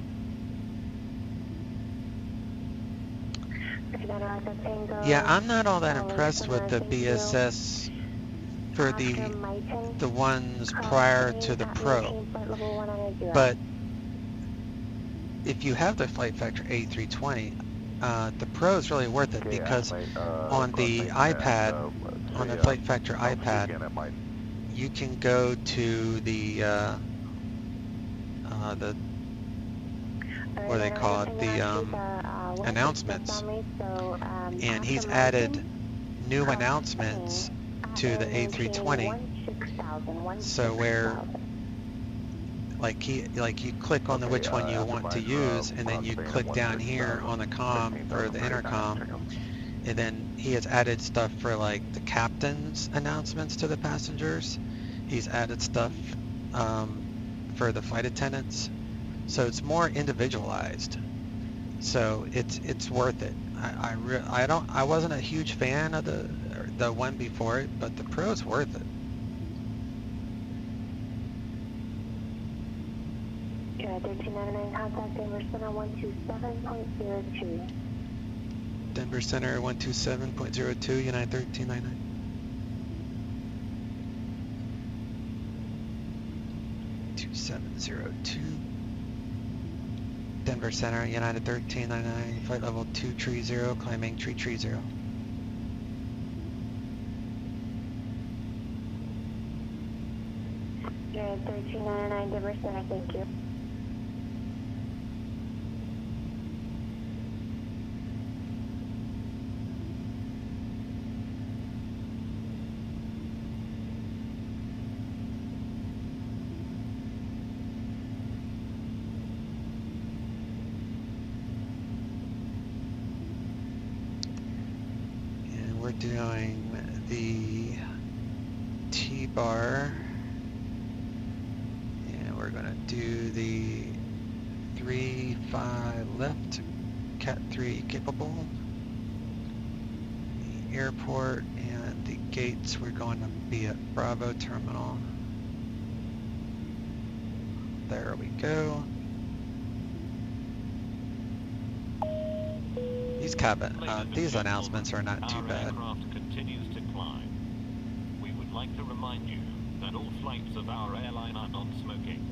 Yeah, I'm not all that impressed with the BSS for the ones prior to the Pro. But if you have the Flight Factor A320, the Pro is really worth it because on the iPad, on the Flight Factor iPad, you can go to the what do they call it, the announcements, and he's added new announcements to the A320. So where like you click on the which one you want to use, and then you click down here on the comm for the intercom, and then he has added stuff for like the captain's announcements to the passengers. He's added stuff for the flight attendants, so it's more individualized. So it's worth it. I wasn't a huge fan of the one before it, but the Pro's worth it. Yeah, 1399, contact Denver Center 127.02. Denver Center 127.02, United 1399. Denver Center, United 1399, flight level 230, climbing 330. United 1399, Denver Center, thank you. We're doing the T-bar, and we're going to do the 3-5 left, Cat 3 capable, the airport, and the gates, we're going to be at Bravo Terminal. There we go. These announcements are not too bad. Our aircraft continues to climb. We would like to remind you that all flights of our airline are non-smoking.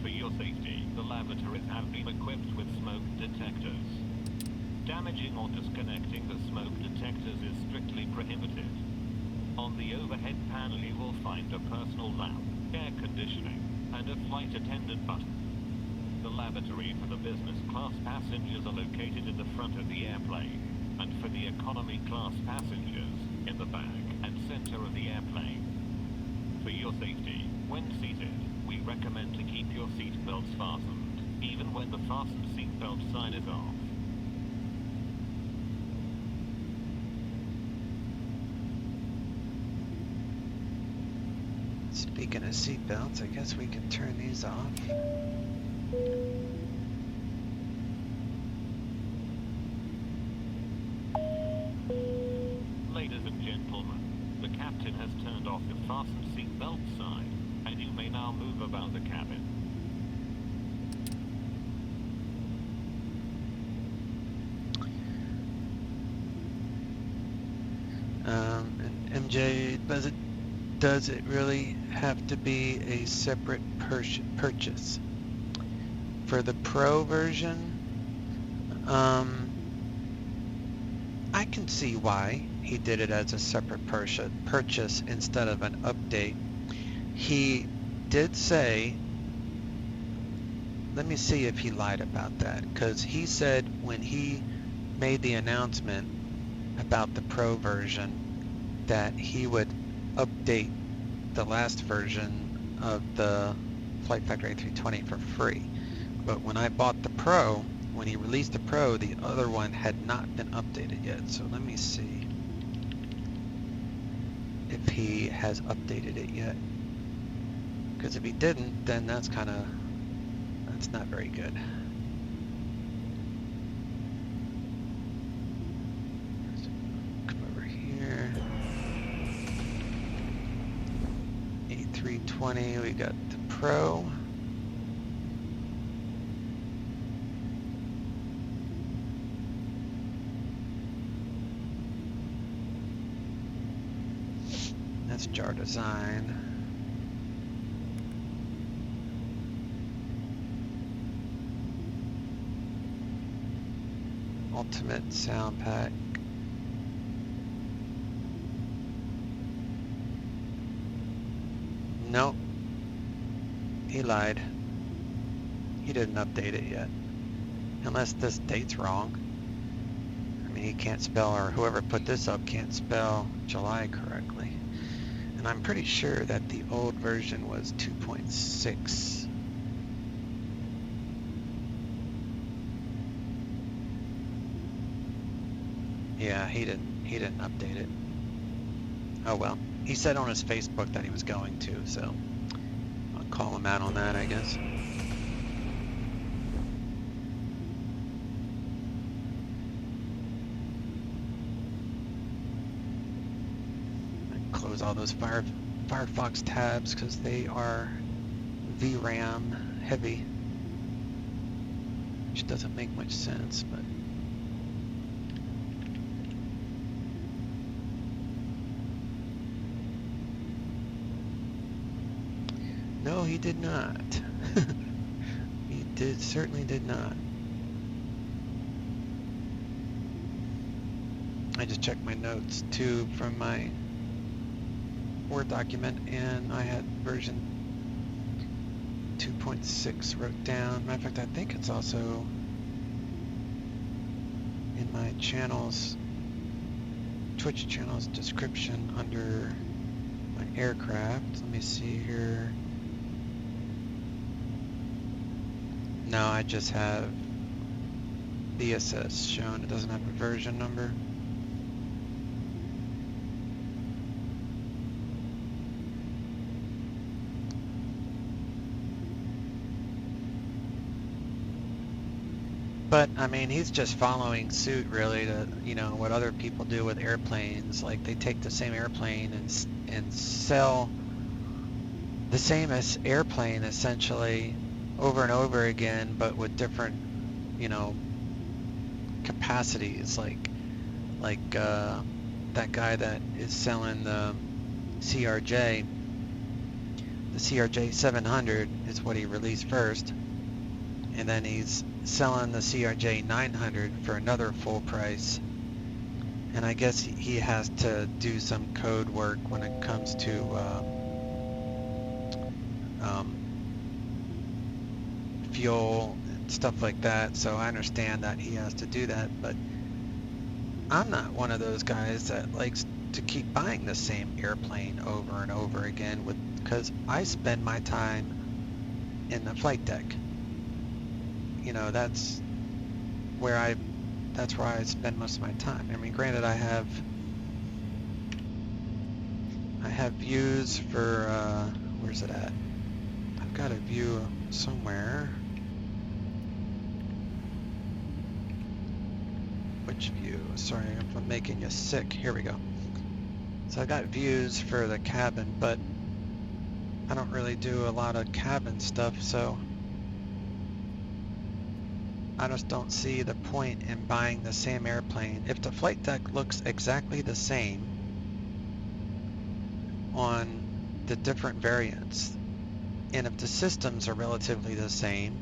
For your safety, the lavatories have been equipped with smoke detectors. Damaging or disconnecting the smoke detectors is strictly prohibited. On the overhead panel you will find a personal lamp, air conditioning, and a flight attendant button. The lavatory for the business class passengers are located in the front of the airplane, and for the economy class passengers, in the back and center of the airplane. For your safety, when seated, we recommend to keep your seat belts fastened, even when the fasten seat belt sign is off. Speaking of seat belts, I guess we can turn these off. Ladies and gentlemen, the captain has turned off the fasten seat belt sign, and you may now move about the cabin. And MJ, does it really have to be a separate purchase? For the Pro version, I can see why he did it as a separate purchase instead of an update. He did say, let me see if he lied about that, because he said when he made the announcement about the Pro version that he would update the last version of the Flight Factor A320 for free. But when I bought the Pro, when he released the Pro, the other one had not been updated yet. So let me see if he has updated it yet. Because if he didn't, then that's not very good. So come over here. A320, we got the Pro. That's jar design. Ultimate sound pack. Nope. He lied. He didn't update it yet. Unless this date's wrong. I mean, he can't spell, or whoever put this up can't spell July correctly. And I'm pretty sure that the old version was 2.6. Yeah, he didn't update it. Oh well. He said on his Facebook that he was going to, so I'll call him out on that, I guess. Close all those Firefox tabs because they are VRAM heavy, which doesn't make much sense, but no, he did not. He certainly did not. I just checked my notes too from my Word document, and I had version 2.6 wrote down. Matter of fact, I think it's also in my channels, Twitch channels description under my aircraft. Let me see here. No, I just have BSS shown. It doesn't have a version number. But, I mean, he's just following suit, really, to, you know, what other people do with airplanes. Like, they take the same airplane and sell the same as airplane, essentially, over and over again, but with different, you know, capacities. Like that guy that is selling the CRJ 700 is what he released first. And then he's selling the CRJ 900 for another full price. And I guess he has to do some code work when it comes to fuel and stuff like that. So I understand that he has to do that, but I'm not one of those guys that likes to keep buying the same airplane over and over again, because I spend my time in the flight deck. You know, that's where I spend most of my time. I mean, granted, I have views for where's it at? I've got a view somewhere. Which view? Sorry, I'm making you sick. Here we go. So I got views for the cabin, but I don't really do a lot of cabin stuff, so I just don't see the point in buying the same airplane. If the flight deck looks exactly the same on the different variants, and if the systems are relatively the same,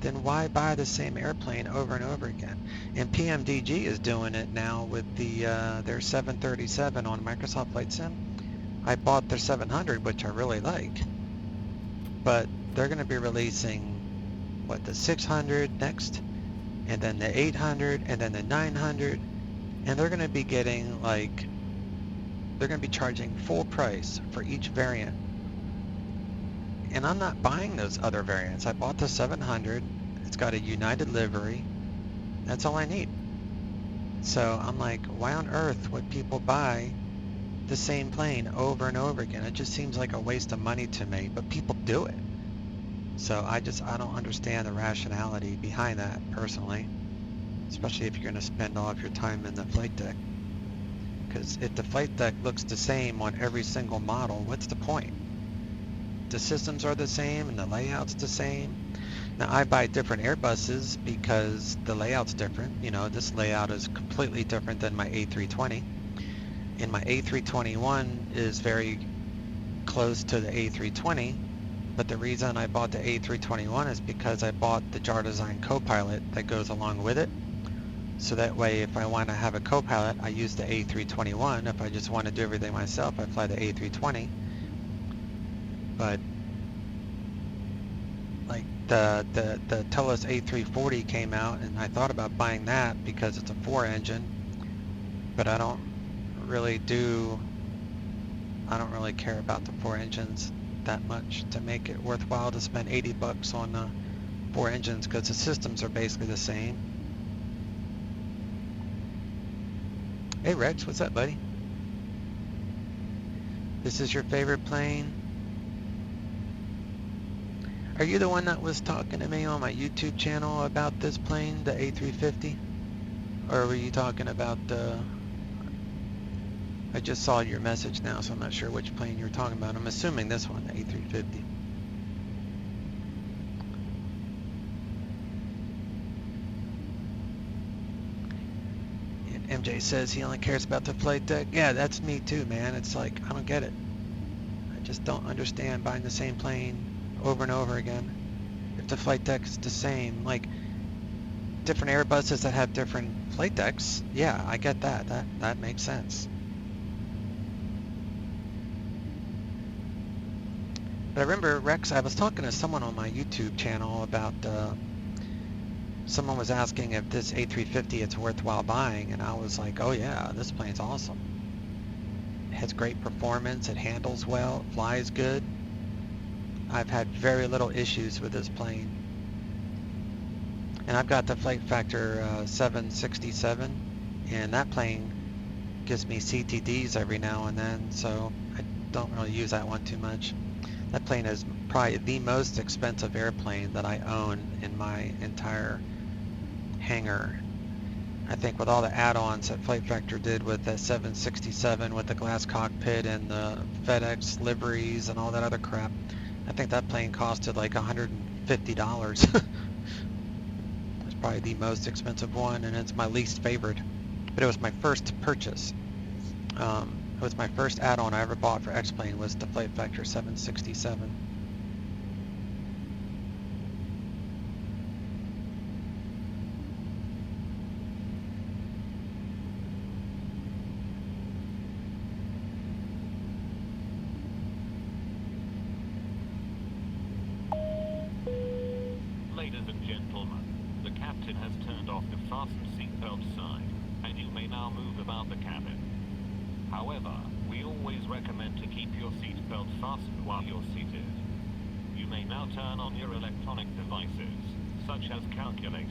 then why buy the same airplane over and over again? And PMDG is doing it now with their 737 on Microsoft Flight Sim. I bought their 700, which I really like, but they're going to be releasing the 600 next, and then the 800, and then the 900, and they're going to be getting they're going to be charging full price for each variant. And I'm not buying those other variants. I bought the 700. It's got a United livery. That's all I need. So I'm like, why on earth would people buy the same plane over and over again? It just seems like a waste of money to me, but people do it. So I don't understand the rationality behind that, personally, especially if you're going to spend all of your time in the flight deck. Because if the flight deck looks the same on every single model, what's the point? The systems are the same and the layout's the same. Now I buy different Airbuses because the layout's different. You know, this layout is completely different than my A320. And my A321 is very close to the A320. But the reason I bought the A321 is because I bought the JAR Design Copilot that goes along with it. So that way, if I want to have a Copilot, I use the A321. If I just want to do everything myself, I fly the A320. but like the Telus A340 came out, and I thought about buying that because it's a 4 engine, but I don't really care about the 4 engines that much to make it worthwhile to spend $80 on 4 engines, because the systems are basically the same. Hey Rex, what's up, buddy? This is your favorite plane? Are you the one that was talking to me on my YouTube channel about this plane, the A350? Or were you talking about I just saw your message now, so I'm not sure which plane you're talking about. I'm assuming this one, the A350. And MJ says he only cares about the flight deck. Yeah, that's me too, man. It's like, I don't get it. I just don't understand buying the same plane over and over again if the flight deck is the same. Like different Airbuses that have different flight decks, yeah, I get that. That makes sense. But I remember, Rex, I was talking to someone on my YouTube channel about someone was asking if this A350 it's worthwhile buying, and I was like, oh yeah, this plane's awesome. It has great performance, it handles well, it flies good. I've had very little issues with this plane. And I've got the Flight Factor 767, and that plane gives me CTDs every now and then, so I don't really use that one too much. That plane is probably the most expensive airplane that I own in my entire hangar. I think with all the add-ons that Flight Factor did with the 767 with the glass cockpit and the FedEx liveries and all that other crap, I think that plane costed like $150. It's probably the most expensive one, and it's my least favorite. But it was my first purchase. It was my first add-on I ever bought for X-Plane was the Flight Factor 767. Ladies and gentlemen, the captain has turned off the fasten seatbelt sign, and you may now move about the cabin. However, we always recommend to keep your seatbelt fastened while you're seated. You may now turn on your electronic devices, such as calculators,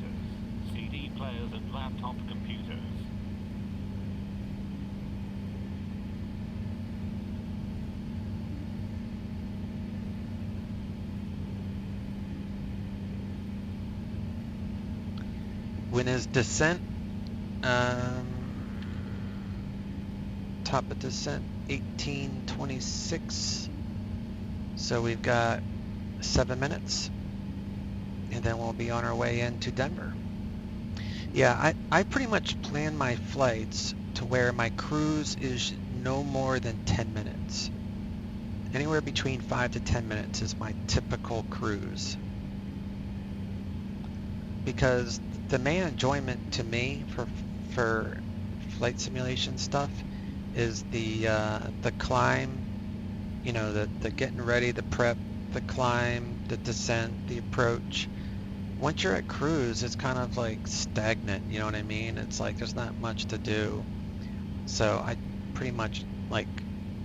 CD players, and laptop computers. When is descent? Top of descent 1826. So we've got 7 minutes, and then we'll be on our way into Denver. Yeah, I pretty much plan my flights to where my cruise is no more than 10 minutes. Anywhere between 5 to 10 minutes is my typical cruise. Because the main enjoyment to me for flight simulation stuff is the climb, you know, the getting ready, the prep, the climb, the descent, the approach. Once you're at cruise, it's kind of like stagnant, you know what I mean? It's like there's not much to do. So I pretty much like,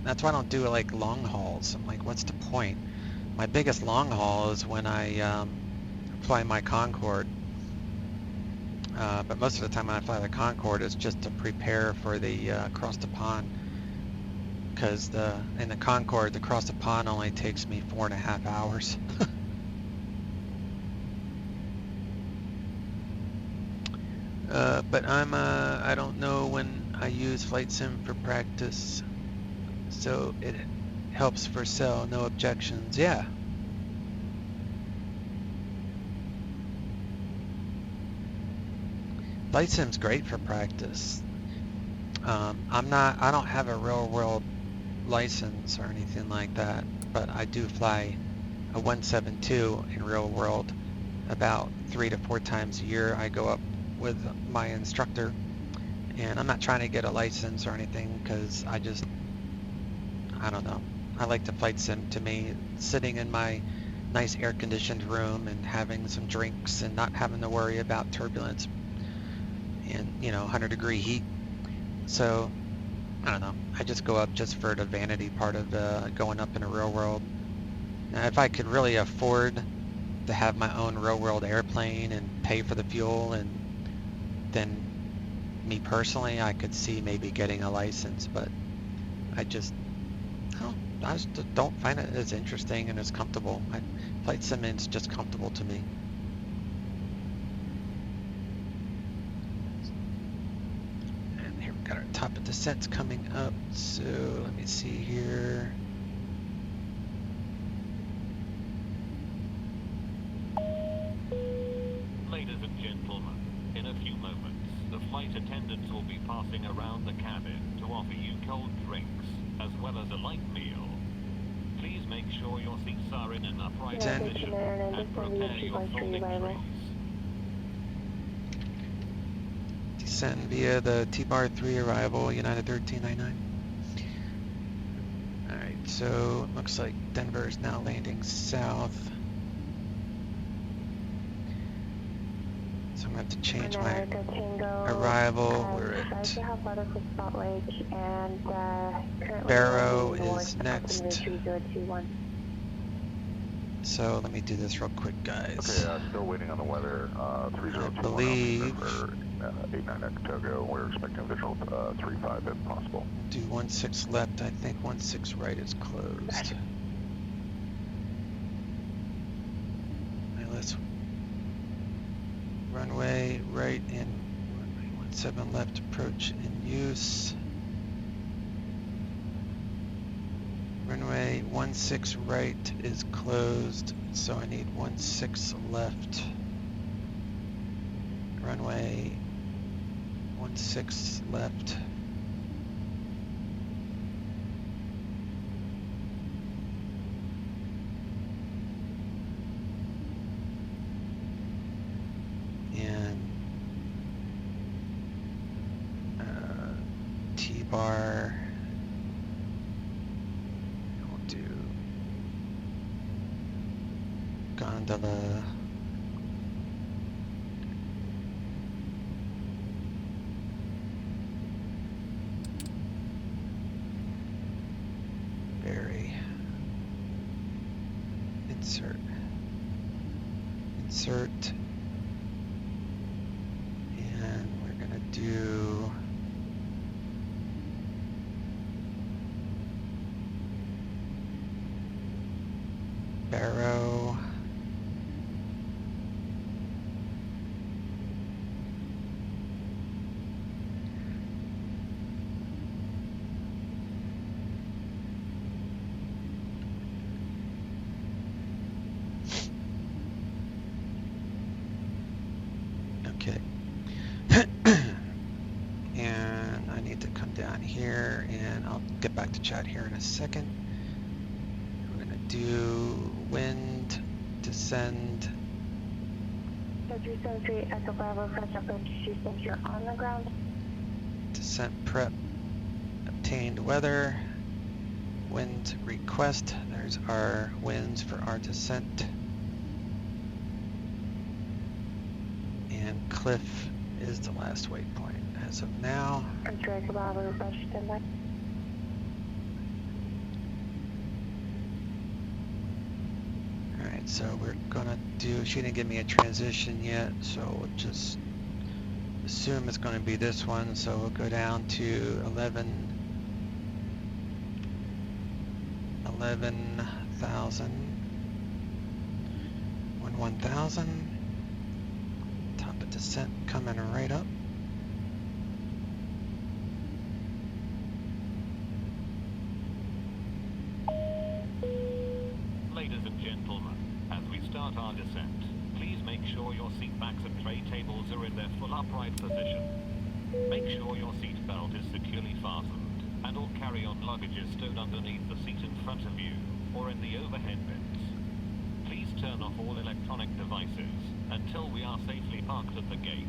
that's why I don't do like long hauls. I'm like, what's the point? My biggest long haul is when I fly my Concorde. But most of the time when I fly the Concorde is just to prepare for the across the pond, because in the Concorde, the across the pond only takes me 4.5 hours. But I don't know when I use Flight Sim for practice, so it helps for sale, no objections. Yeah. Flight Sim's great for practice. I don't have a real world license or anything like that, but I do fly a 172 in real world about 3 to 4 times a year. I go up with my instructor, and I'm not trying to get a license or anything because I don't know. I like to flight sim. To me, sitting in my nice air-conditioned room and having some drinks and not having to worry about turbulence and 100-degree heat. So I don't know. I just go up just for the vanity part of going up in a real world. Now, if I could really afford to have my own real world airplane and pay for the fuel, and then me personally, I could see maybe getting a license, but I just don't find it as interesting and as comfortable. Flight sim's just comfortable to me. And here we got our top of descents coming up, so let me see here. Ladies and gentlemen, in a few moments, the flight attendants will be passing around the cabin to offer you cold drinks, as well as a light meal. Please make sure your seats are in an upright position and prepare your folding trays. Descend via the T-bar 3 arrival, United 1399. Alright, so it looks like Denver is now landing south. So I'm going to have to change my arrival. We're at Barrow is next. So let me do this real quick, guys. Okay, still waiting on the weather. 3021 I believe 89 Togo. We're expecting visual 35 if possible. Do 16 left. I think 16 right is closed. Let's runway right and runway 17 left approach in use. Runway 16 right is closed, so I need 16 left. Runway 16 left. And T-bar, we'll do gondola, Barry, insert, and we're gonna do Barrow, okay. And I need to come down here, and I'll get back to chat here in a second. We're gonna do wind, descend. 373 Echo Bravo, fresh approach 26, you're on the ground. Descent prep, obtained weather, wind request. There's our winds for our descent. And cliff is the last waypoint as of now. Echo Bravo, fresh standby. Alright, so we're gonna do, she didn't give me a transition yet, so we'll just assume it's gonna be this one. So we'll go down to 11,000, 1,000. Top of descent coming right up. Ladies and gentlemen, as we start our descent, please make sure your seat backs and tray tables are in their full upright position. Make sure your seat belt is securely fastened, and all carry-on luggage is stowed underneath the seat in front of you, or in the overhead bins. Please turn off all electronic devices until we are safely parked at the gate.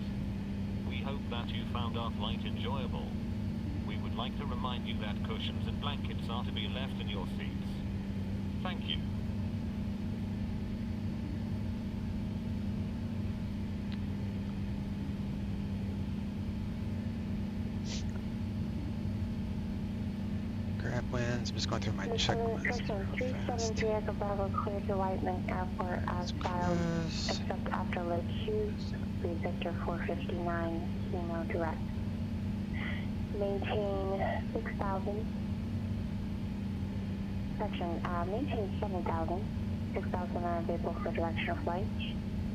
We hope that you found our flight enjoyable. We would like to remind you that cushions and blankets are to be left in your seats. Thank you. Grab winds. I'm just going through my checklist real fast. 373 Echo Bravo clear to Whiteman Airport as filed, except after Lake Hughes, please Victor 459, Sino direct. Maintain 6,000. Section, maintain 7,000. 6,000 unavailable for directional flight.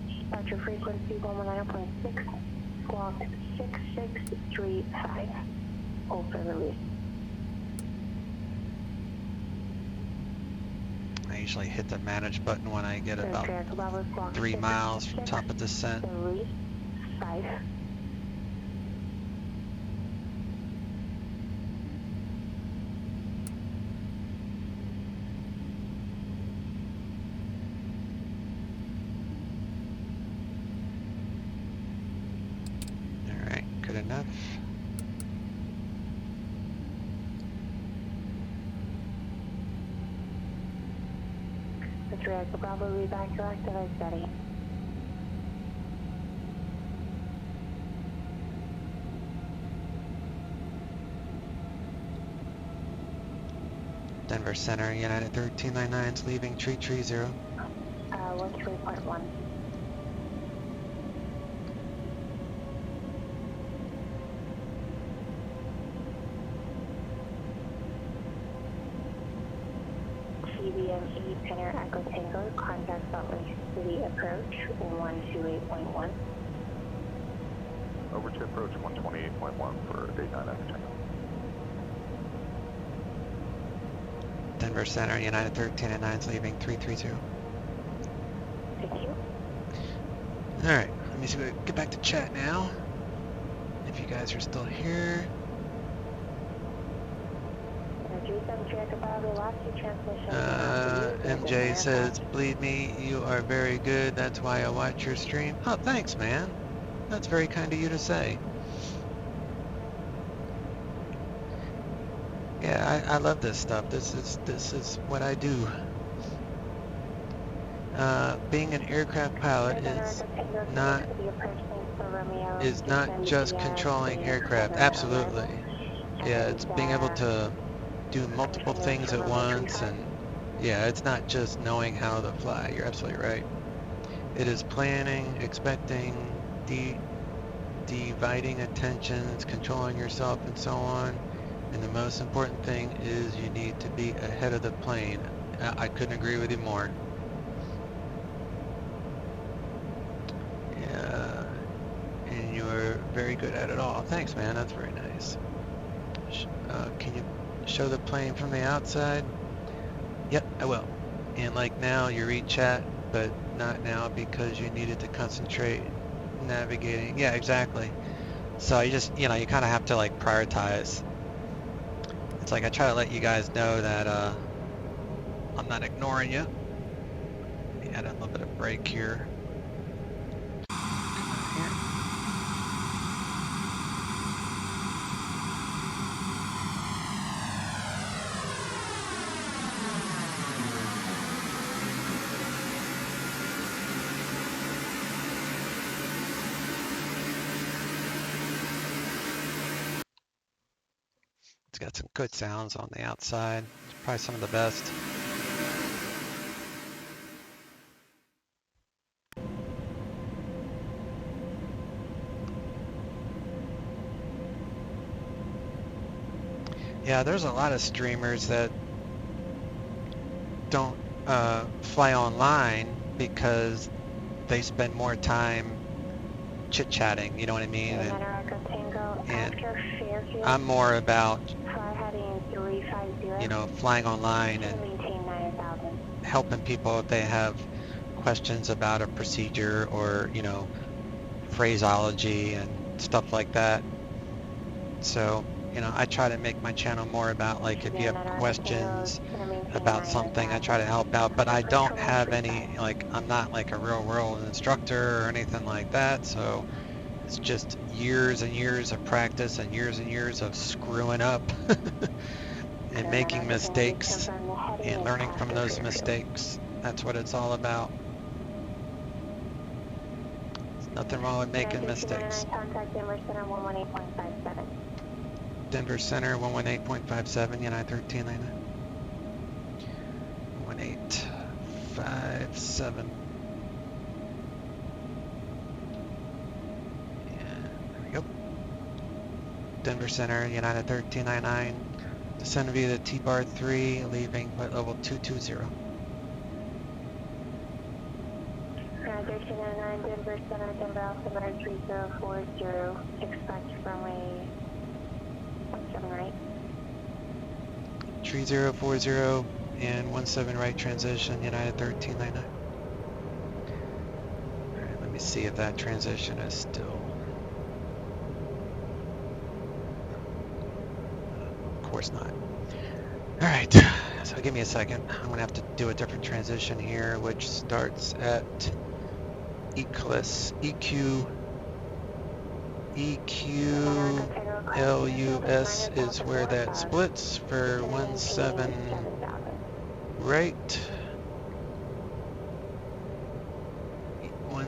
Departure frequency 119.6, squawk 6635. Hold for release. I usually hit the manage button when I get about 3 miles from top of descent. Release 5. Alright, good enough. Mr. Echo Bravo, read back to activate steady. Denver Center, United 1399's leaving 330. 13.1. CBME Center Echo Tango, contact Salt Lake City approach 128.1. Over to approach 128.1 for 89 Echo Tango. Denver Center, United 1399's leaving 330. Thank you. Alright, let me see if we get back to chat now. If you guys are still here. MJ says, believe me, you are very good. That's why I watch your stream. Oh, thanks, man. That's very kind of you to say. Yeah, I love this stuff. This is what I do. Being an aircraft pilot is not just controlling aircraft. Absolutely. Yeah, it's being able to do multiple things at once, and yeah, it's not just knowing how to fly. You're absolutely right. It is planning, expecting, dividing attentions, controlling yourself, and so on. And the most important thing is you need to be ahead of the plane. I couldn't agree with you more. Yeah, and you're very good at it all. Thanks, man. That's very nice. Can you show the plane from the outside? Yep, I will. And like now, you read chat, but not now because you needed to concentrate navigating. Yeah, exactly. So you just, you kind of have to like prioritize. It's like I try to let you guys know that I'm not ignoring you. Let me add a little bit of brake here. It's got some good sounds on the outside. It's probably some of the best. Yeah, there's a lot of streamers that don't fly online because they spend more time chit-chatting, you know what I mean? And I'm more about, flying online and helping people if they have questions about a procedure or, phraseology and stuff like that. So, I try to make my channel more about, like, if you have questions about something, I try to help out, but I don't have any, I'm not like a real world instructor or anything like that, so it's just years and years of practice and years of screwing up. and making mistakes and learning from those mistakes. That's what it's all about. There's nothing wrong with making mistakes. Contact Denver Center 118.57. Denver Center 118.57, United 1399. 1857. And there we go. Denver Center, United 1399. Descend via the T-bar 3, leaving flight level 220. 1399 Denver Center, Denver altimeter 3040. Expect runway 17 right. 3040 and 17 right transition, United 1399. Alright, let me see if that transition is still... Of course not. Alright, so give me a second. I'm going to have to do a different transition here, which starts at EQLUS LUS is where that splits for 17 right.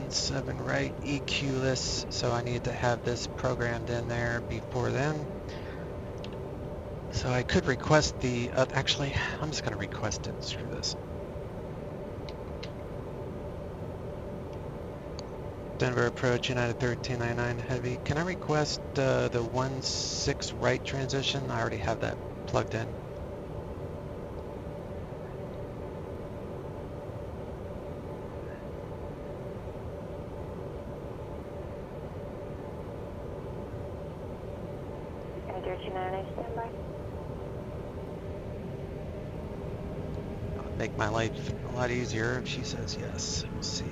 17 right EQLUS, so I need to have this programmed in there before then. So I could request the, actually, I'm just going to request it, screw this. Denver approach, United 1399 heavy. Can I request the 16 right transition? I already have that plugged in. It'll make my life a lot easier if she says yes. We'll see.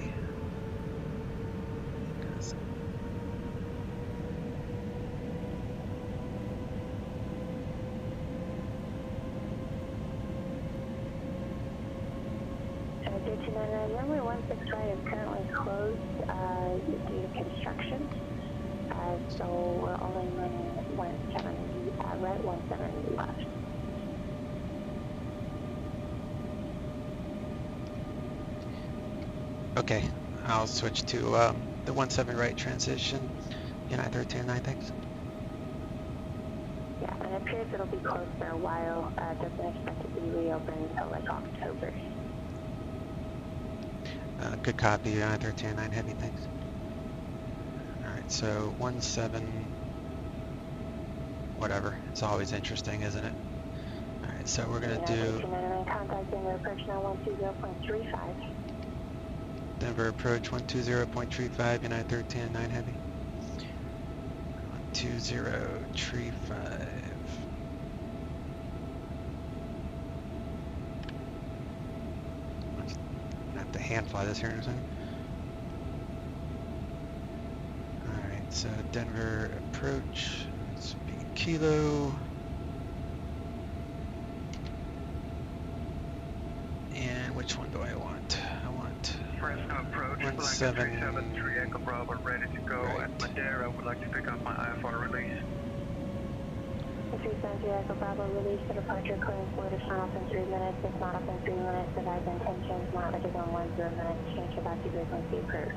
Runway 16 right is currently closed due to construction, so we're only running 17 right, 17 left. Okay, I'll switch to the 17 right transition, United 1399, thanks. Yeah, and it appears it'll be closed for a while. Doesn't expect to be reopened until like October. Good copy, United 1399 heavy, thanks. Alright, so 17, whatever. It's always interesting, isn't it? Alright, so we're going to do... Contact Denver approach now 120.35. Denver approach 120.35, United 1399 heavy. 120.35. To hand fly this here in a second. Alright, so Denver approach, let's be kilo. And which one do I want? I want Fresno approach, 17 Echo Bravo ready to go right. At Madera. Would like to pick up my IFR release. 370 Echo Bravo release for departure, clearance forward is not up in 3 minutes. If not up in 3 minutes, advise intentions not ready on 10 minutes. Change about to frequency approved.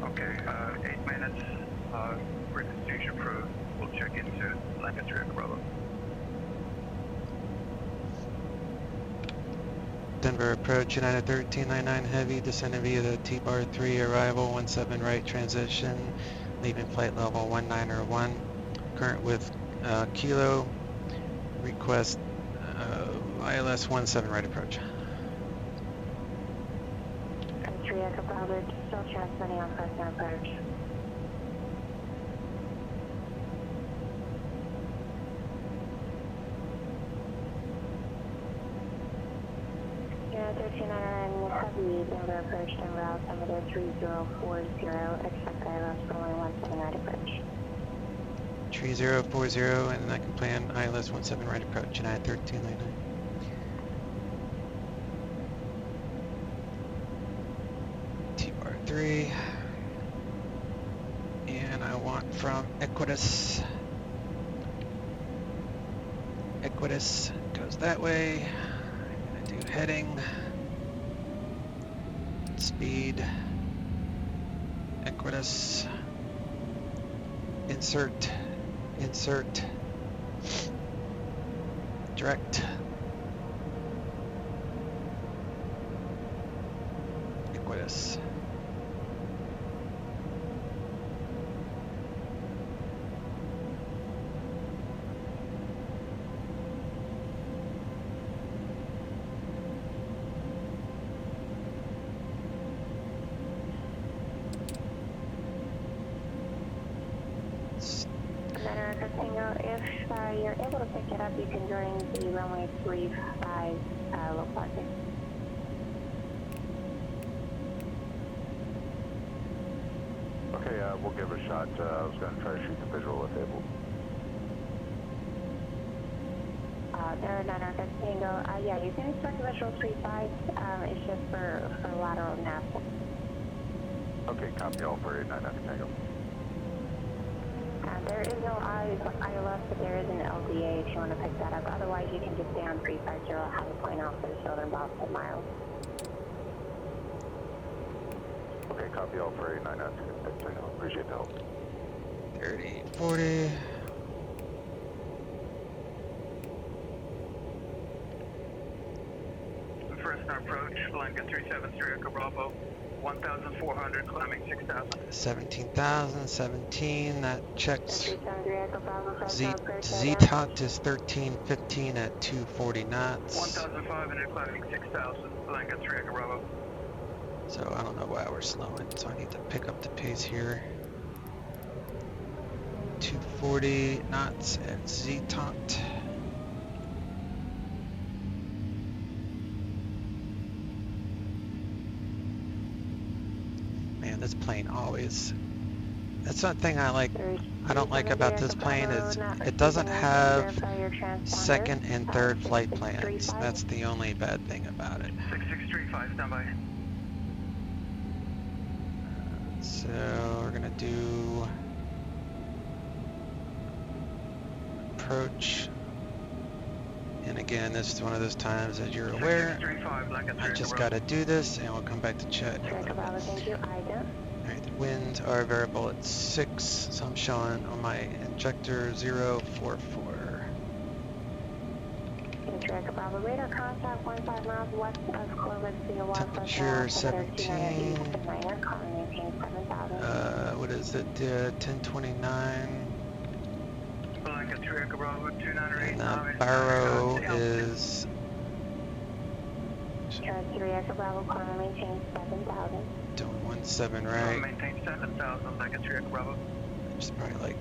Okay, 8 minutes, frequency approved. We'll check into Lancaster Echo Bravo. Denver approach, United 1399 heavy, descending via the T-bar 3, arrival 17 right transition, leaving flight level 191. Current with kilo, request ILS 17 right approach. 3 Echo Bravo, still transmitting on Fresno approach. Yeah, 1399 heavy, Denver approach, Denver altimeter 3040, expect ILS runway 17 right approach. 3040, and then I can plan ILS 17 right approach, United 1399. T-bar 3. And I want from Equitas Equitas goes that way. I'm gonna do heading, speed, Equitas, insert, direct, Equitas. If you're able to pick it up, you can join the runway 35 low parking. Okay, we'll give it a shot. I was going to try to shoot the visual if able. There, Niner Tango. Yeah, you can expect the visual 35. It's just for lateral nav. Okay, copy all for 89 Tango. There is no ILS, but there is an LDA if you want to pick that up. Otherwise, you can just stay on 350, have a point off for the Southern Boston miles. Okay, copy all for 89 Tango. Appreciate the help. 30, 40. First approach, Blanket 373 Echo Bravo, 1,400, climbing 6,000. 17,000, 17, that checks. Z-tot is 1315 at 240 knots. 1,500, climbing 6,000, Blanket 3 Echo Bravo. So I don't know why we're slowing, so I need to pick up the pace here. 240 knots at Z-tot. Man, this plane always, that's one thing I don't like about this plane is it doesn't have second and third flight plans. That's the only bad thing about it. 6635, standby. So we're gonna do approach, and again, this is one of those times, as you're aware, I just gotta do this, and we'll come back to chat. Alright, the winds are variable at 6, so I'm showing on my injector 044. Temperature 17. What is it? 1029. And the baro is 17, right? Maintain 7,000, like a 3 Echo Bravo. It's probably like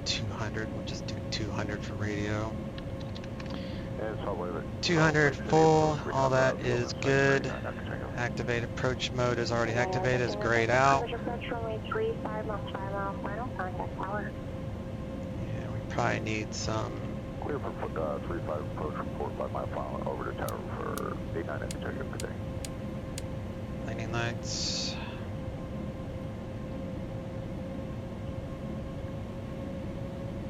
200. We'll just do 200 for radio. 200 full. All that is good. Activate approach mode is already activated. It's grayed out. Yeah, we probably need some. Clear for 35 approach report by my file over to tower for 89 Integrity per day. Landing lights.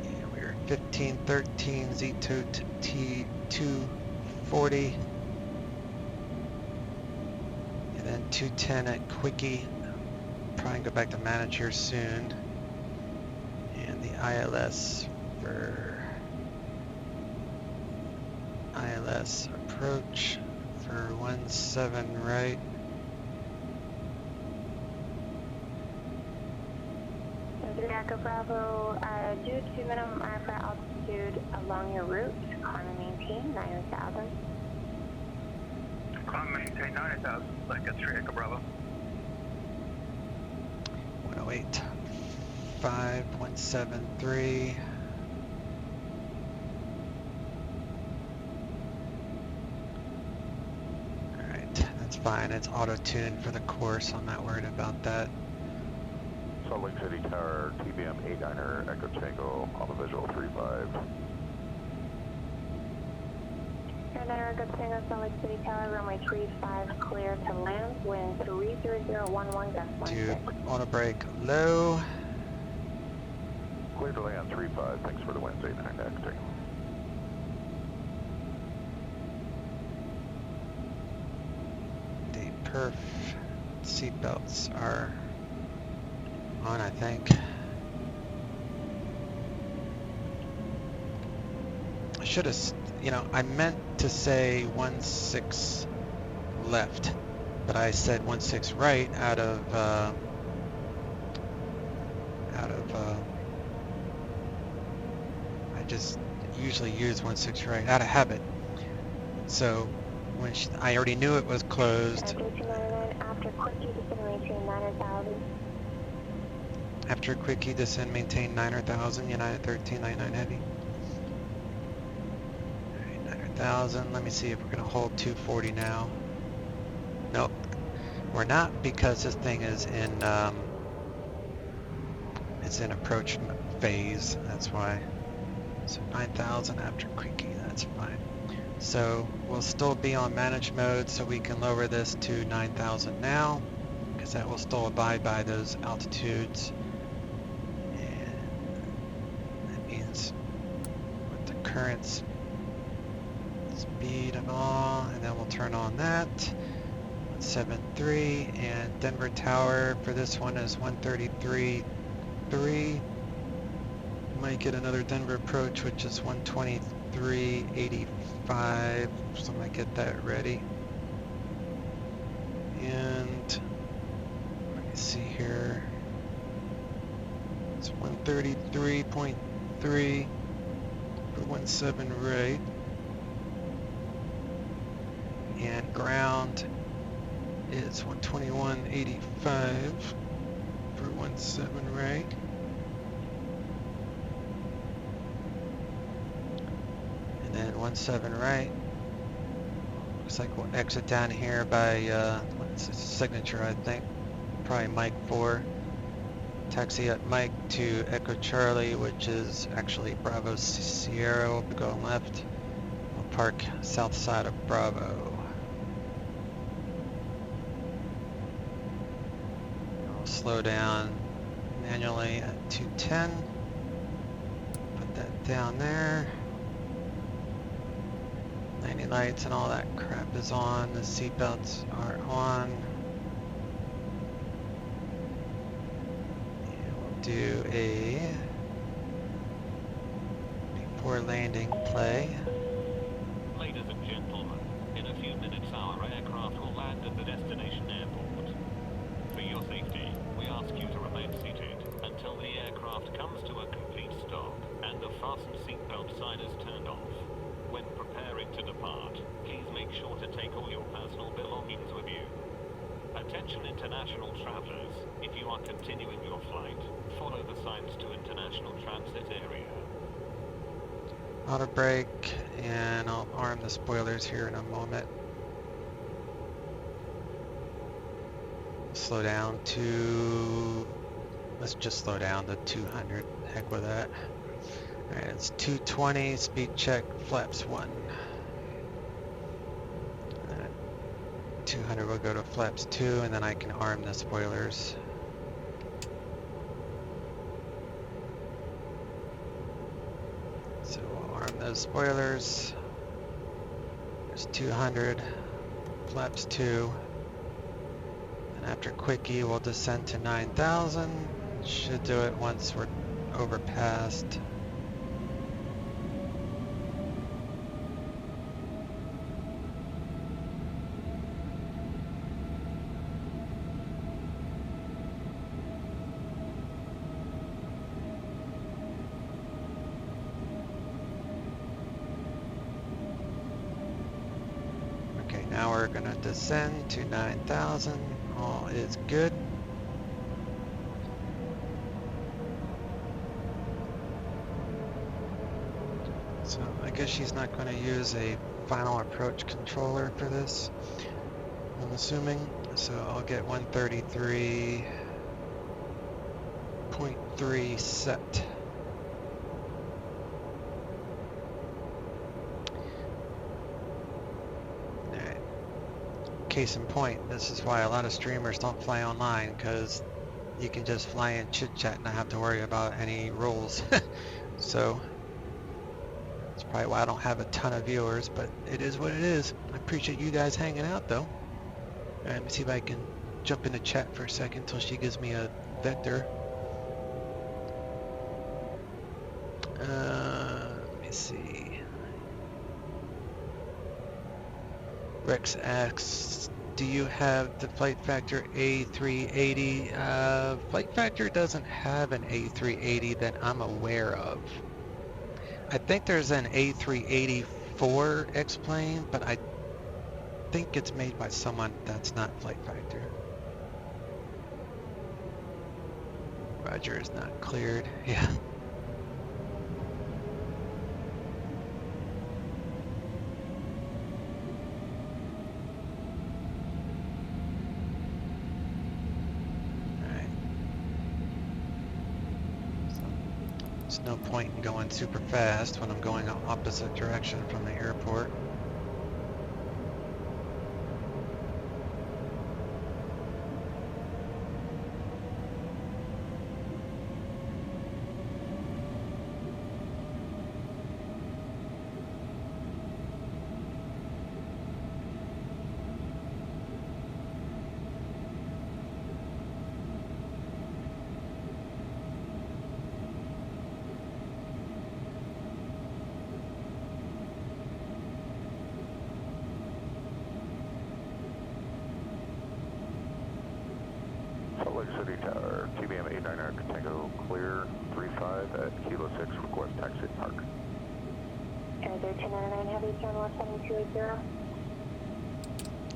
Yeah, we're 1513 Z-tot T240. And then 210 at Quickie. Probably go back to manage here soon. And the ILS for ILS approach for 17 right. Echo Bravo, due to minimum airfare altitude along your route, climb and maintain 9,000. Climb and maintain 9,000, like a 3 Echo Bravo. 108, 5173. Alright, that's fine. It's auto-tuned for the course. I'm not worried about that. Salt Lake City Tower, TBM 89er, Echo Tango, on the visual 35. Echo Tango, Salt Lake City Tower, runway 35, clear to land, wind 30011, gust 16. Dude, auto brake low. Clear to land 35, thanks for the winds 89 Echo Tango. perf seatbelts are on, I think. I should have, I meant to say 16 left, but I said 16 right out of I just usually use 16 right out of habit. So when I already knew it was closed. After quickie descend, maintain 9,000, United 1399 heavy. 9,000. Let me see if we're gonna hold 240 now. Nope, we're not, because this thing is in it's in approach phase. That's why. So 9,000 after quickie. That's fine. So we'll still be on manage mode, so we can lower this to 9,000 now, because that will still abide by those altitudes. And that means with the current speed and all, and then we'll turn on that. 173, and Denver Tower for this one is 133.3. Might get another Denver approach, which is 123.85, so I might get that ready. And let me see here. It's 133.3 for 17 right. And ground is 121.85 for 17 right. And then 17 right. Looks like we'll exit down here by what's his signature, I think. Probably Mike 4. Taxi at Mike to Echo Charlie, which is actually Bravo Sierra. We'll be going left. We'll park south side of Bravo. We'll slow down manually at 210. Put that down there. 90 lights and all that crap is on. The seatbelts are on. And we'll do a before landing play. Ladies and gentlemen, in a few minutes our aircraft will land at the destination airport. For your safety, we ask you to remain seated until the aircraft comes to a complete stop and the fasten seatbelt sign is turned off. When preparing to depart, please make sure to take all your personal belongings with you. Attention international travelers, if you are continuing your flight, follow the signs to international transit area. Auto brake, and I'll arm the spoilers here in a moment. Slow down to, let's just slow down to 200, heck with that. Alright, it's 220, speed check, flaps 1. 200 will go to flaps 2, and then I can arm the spoilers. So we'll arm those spoilers. There's 200, flaps 2. And after quickie, we'll descend to 9,000. Should do it once we're overpassed. Now we're going to descend to 9,000. All is good. So I guess she's not going to use a final approach controller for this, I'm assuming. So I'll get 133.3 set. Case in point, this is why a lot of streamers don't fly online, because you can just fly and chit chat and not have to worry about any rules. So that's probably why I don't have a ton of viewers, but it is what it is. I appreciate you guys hanging out though. Alright, let me see if I can jump into chat for a second until she gives me a vector. Let me see. Rex asks, do you have the Flight Factor A380? Flight Factor doesn't have an A380 that I'm aware of. I think there's an A380 X-plane, but I think it's made by someone that's not Flight Factor. Roger is not cleared. Yeah. There's no point in going super fast when I'm going opposite direction from the airport. Salt Lake City Tower, TBM 89 Tango, clear 35 at Kilo 6, request taxi park. Air 1399 Heavy, turn left 7280.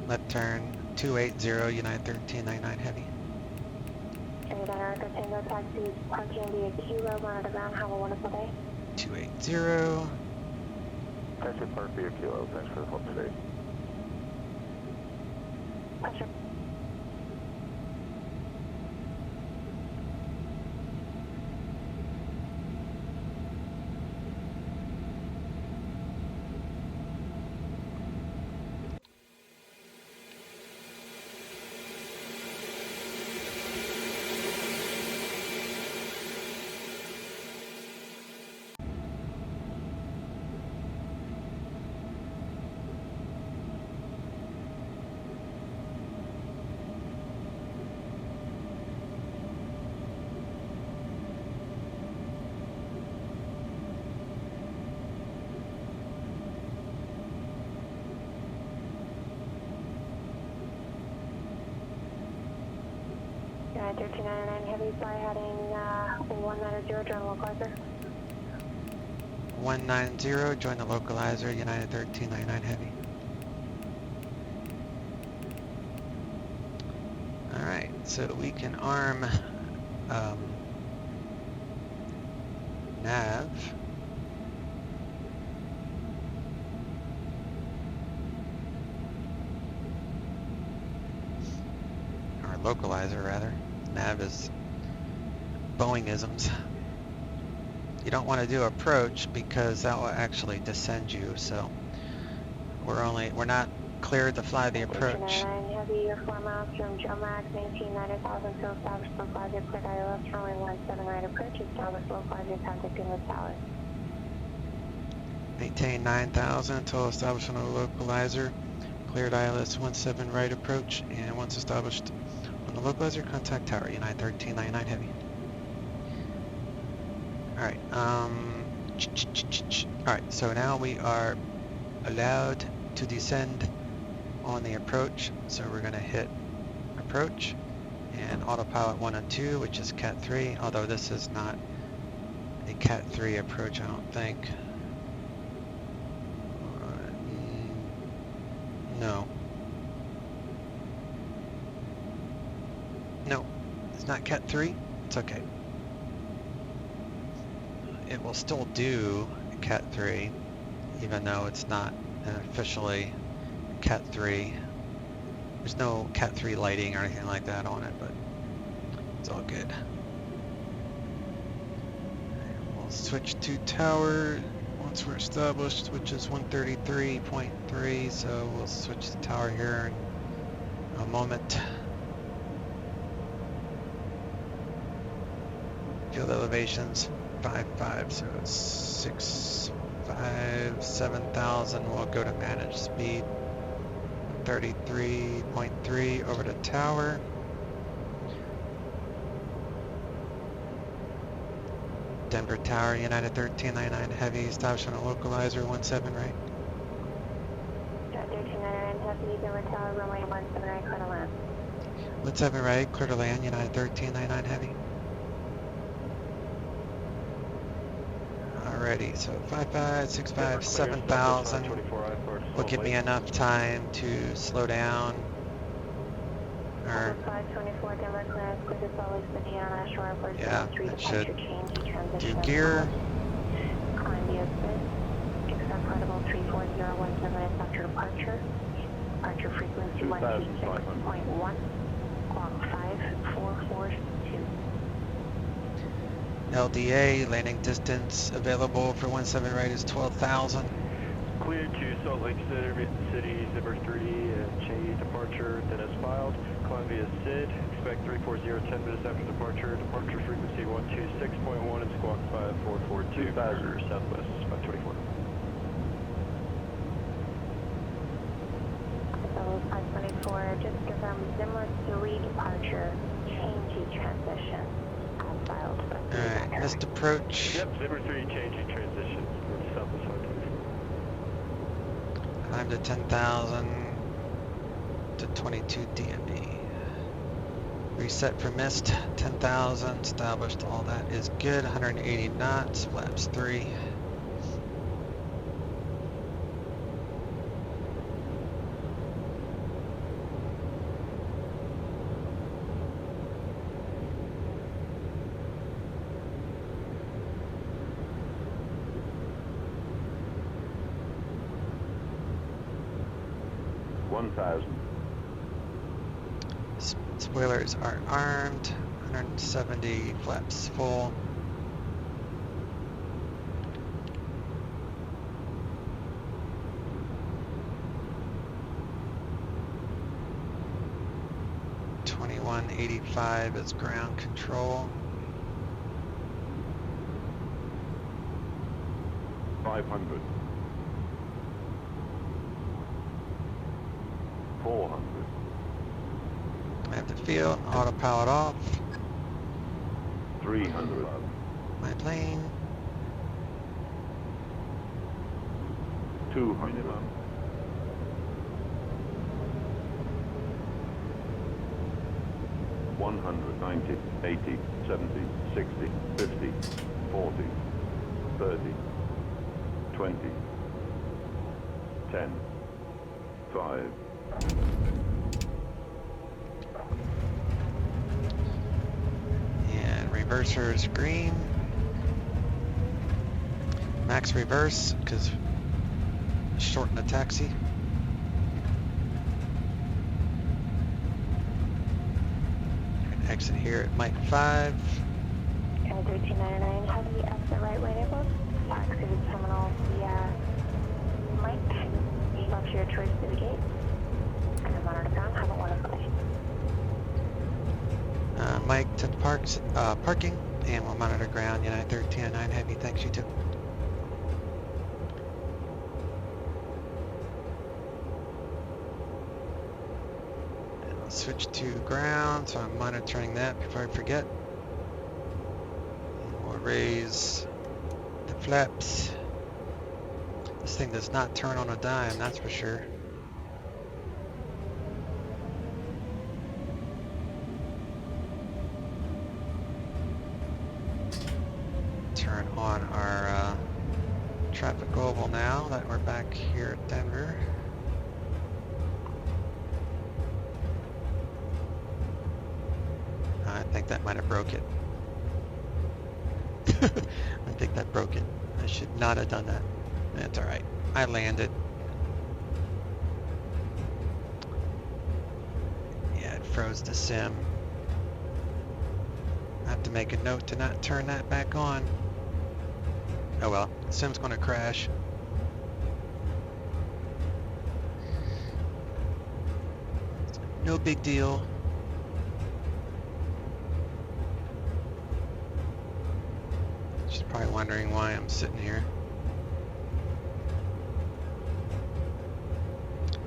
Left turn 280, United 1399 Heavy. Air Tango Tango, taxi parking via Kilo, monitor ground, have a wonderful day. 280. Taxi park via Kilo, thanks for the help today. Pleasure. United 1399 Heavy, fly heading 190, join localizer. 190, join the localizer, United 1399 Heavy. Alright, so we can arm nav. Or localizer, rather. Nav is Boeing-isms. You don't want to do approach because that will actually descend you, so we're not cleared to fly the approach. 1399 Heavy, you're 4 miles from Joe Max, maintain 90,000, so establish localizer, cleared ILS, runway 17 right approach, establish localizer, contact inlet tower. Maintain 9,000 until established on a localizer, cleared ILS 17 right approach, and once established on the localizer, contact tower, United 1399 Heavy. Alright, alright, so now we are allowed to descend on the approach, so we're going to hit approach and autopilot 1 and 2, which is Cat 3, although this is not a Cat 3 approach, I don't think. No. No, it's not Cat 3, it's okay. It will still do Cat 3, even though it's not officially Cat 3. There's no Cat 3 lighting or anything like that on it, but it's all good. And we'll switch to tower once we're established, which is 133.3, so we'll switch to tower here in a moment. Field elevations 5.5, so it's 6.5, 7,000. We'll go to manage speed. 133.3 over the tower. Denver Tower, United 1399 Heavy, establishment on localizer 17 right. 1399 Heavy, Denver Tower, runway 17 right, clear to land. 17 right, clear to land, United 1399 Heavy. Alrighty, so 5565 7000 will give me enough time to slow down. Or 524 Denver clearance, clear to Salt Lake City International Airport. yeah, that should do gear. Columbia Sid, accept credible 34017 is after departure. Departure frequency 126.1, clock 5442. LDA, landing distance available for 17 right is 12,000. Cleared to Salt Lake City, Zipper 3, and change departure, then as filed. Columbia Sid, expect 340 10 minutes after departure. Departure frequency 126.1 and squawk 5442. Passenger Southwest 524. So 524, just confirm Zimmer 3 departure, change transition, as filed. Alright, missed approach. Yep, Zipper 3 changing transition. Southwest 524. Climb to 10,000 to 22 DMB. Reset for mist, 10,000, established, all that is good. 180 knots, flaps 3. Spoilers are armed, 170, flaps full. $21.85 is ground control. 500. 400. I have the field, autopilot off. 300. My plane. 200. 190, 80, 70, 60, 50, 40, 30, 20, 10, 5. And reverser is green. Max reverse, because shorten the taxi. Exit here at Mike 5. 1399 Heavy, exit right way neighborhood. Taxi to terminal via Mike. Left your choice to the gate. And I'm on our ground. Have a wonderful day. Mike to the parking, and we'll monitor ground. United 1309 Heavy, thanks you too. And I'll switch to ground, so I'm monitoring that before I forget. And we'll raise the flaps. This thing does not turn on a dime, that's for sure. Turn on our traffic global now that we're back here at Denver. I think that might have broke it. I think that broke it. I should not have done that. That's alright. I landed. Yeah, it froze the sim. I have to make a note to not turn that back on. Oh well, sim's gonna crash. No big deal. She's probably wondering why I'm sitting here.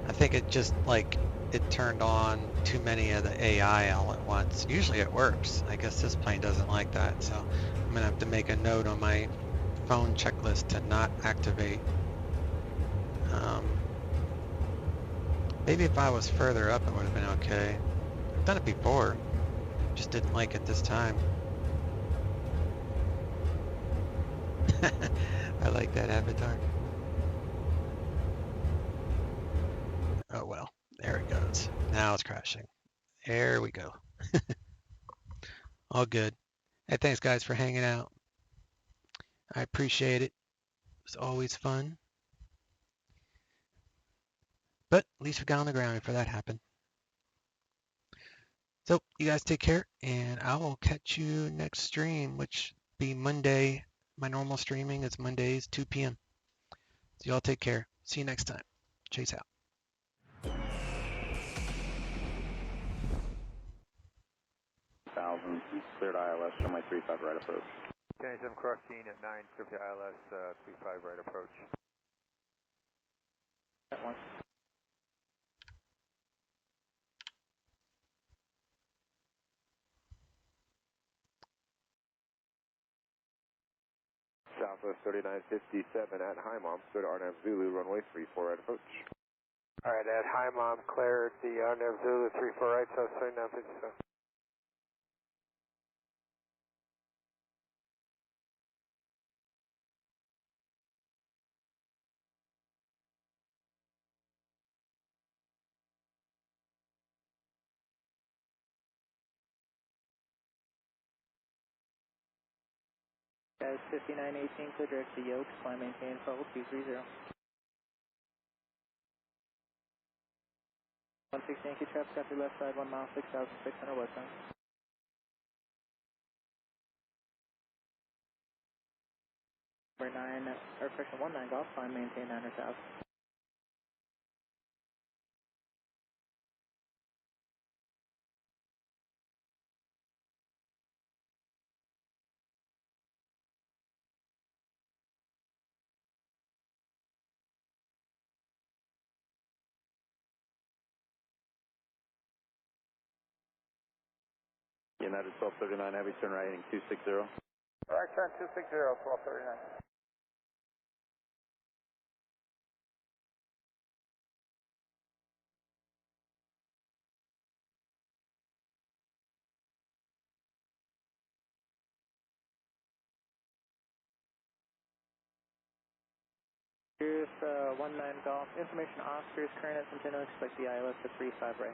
I think it just like it turned on too many of the AI all at once. Usually it works. I guess this plane doesn't like that, so I'm gonna have to make a note on my phone checklist to not activate. Maybe if I was further up it would have been okay. I've done it before, just didn't like it this time. I like that avatar. Oh well, there it goes. Now it's crashing. There we go. All good. Hey, thanks guys for hanging out. I appreciate it. It's always fun. But at least we got on the ground before that happened. So you guys take care, and I will catch you next stream, which will be Monday. My normal streaming is Mondays, 2 p.m. So y'all take care. See you next time. Chase out. Cleared ILS, runway 35 right approach. Kenny 7 crossing at 950 ILS, 35 right approach. That one. Southwest 3957 at High Mom, go to RNAV Zulu, runway 34 right approach. Alright, at High Mom, cleared the RNAV Zulu 34 right, South 3957. Guys, 5918, clear direct to Yoke, climb maintain, level 230. 16 Yankee traffic, copy left side, 1 mile, 6,600 westbound. Number 9, or correction, 19 golf, climb maintain 900 south. United 1239 Heavy, turn right heading 260. Alright, turn 260, 1239. Here's 19 golf, information Oscar's current at Centennial, expect the ILS to 35 right.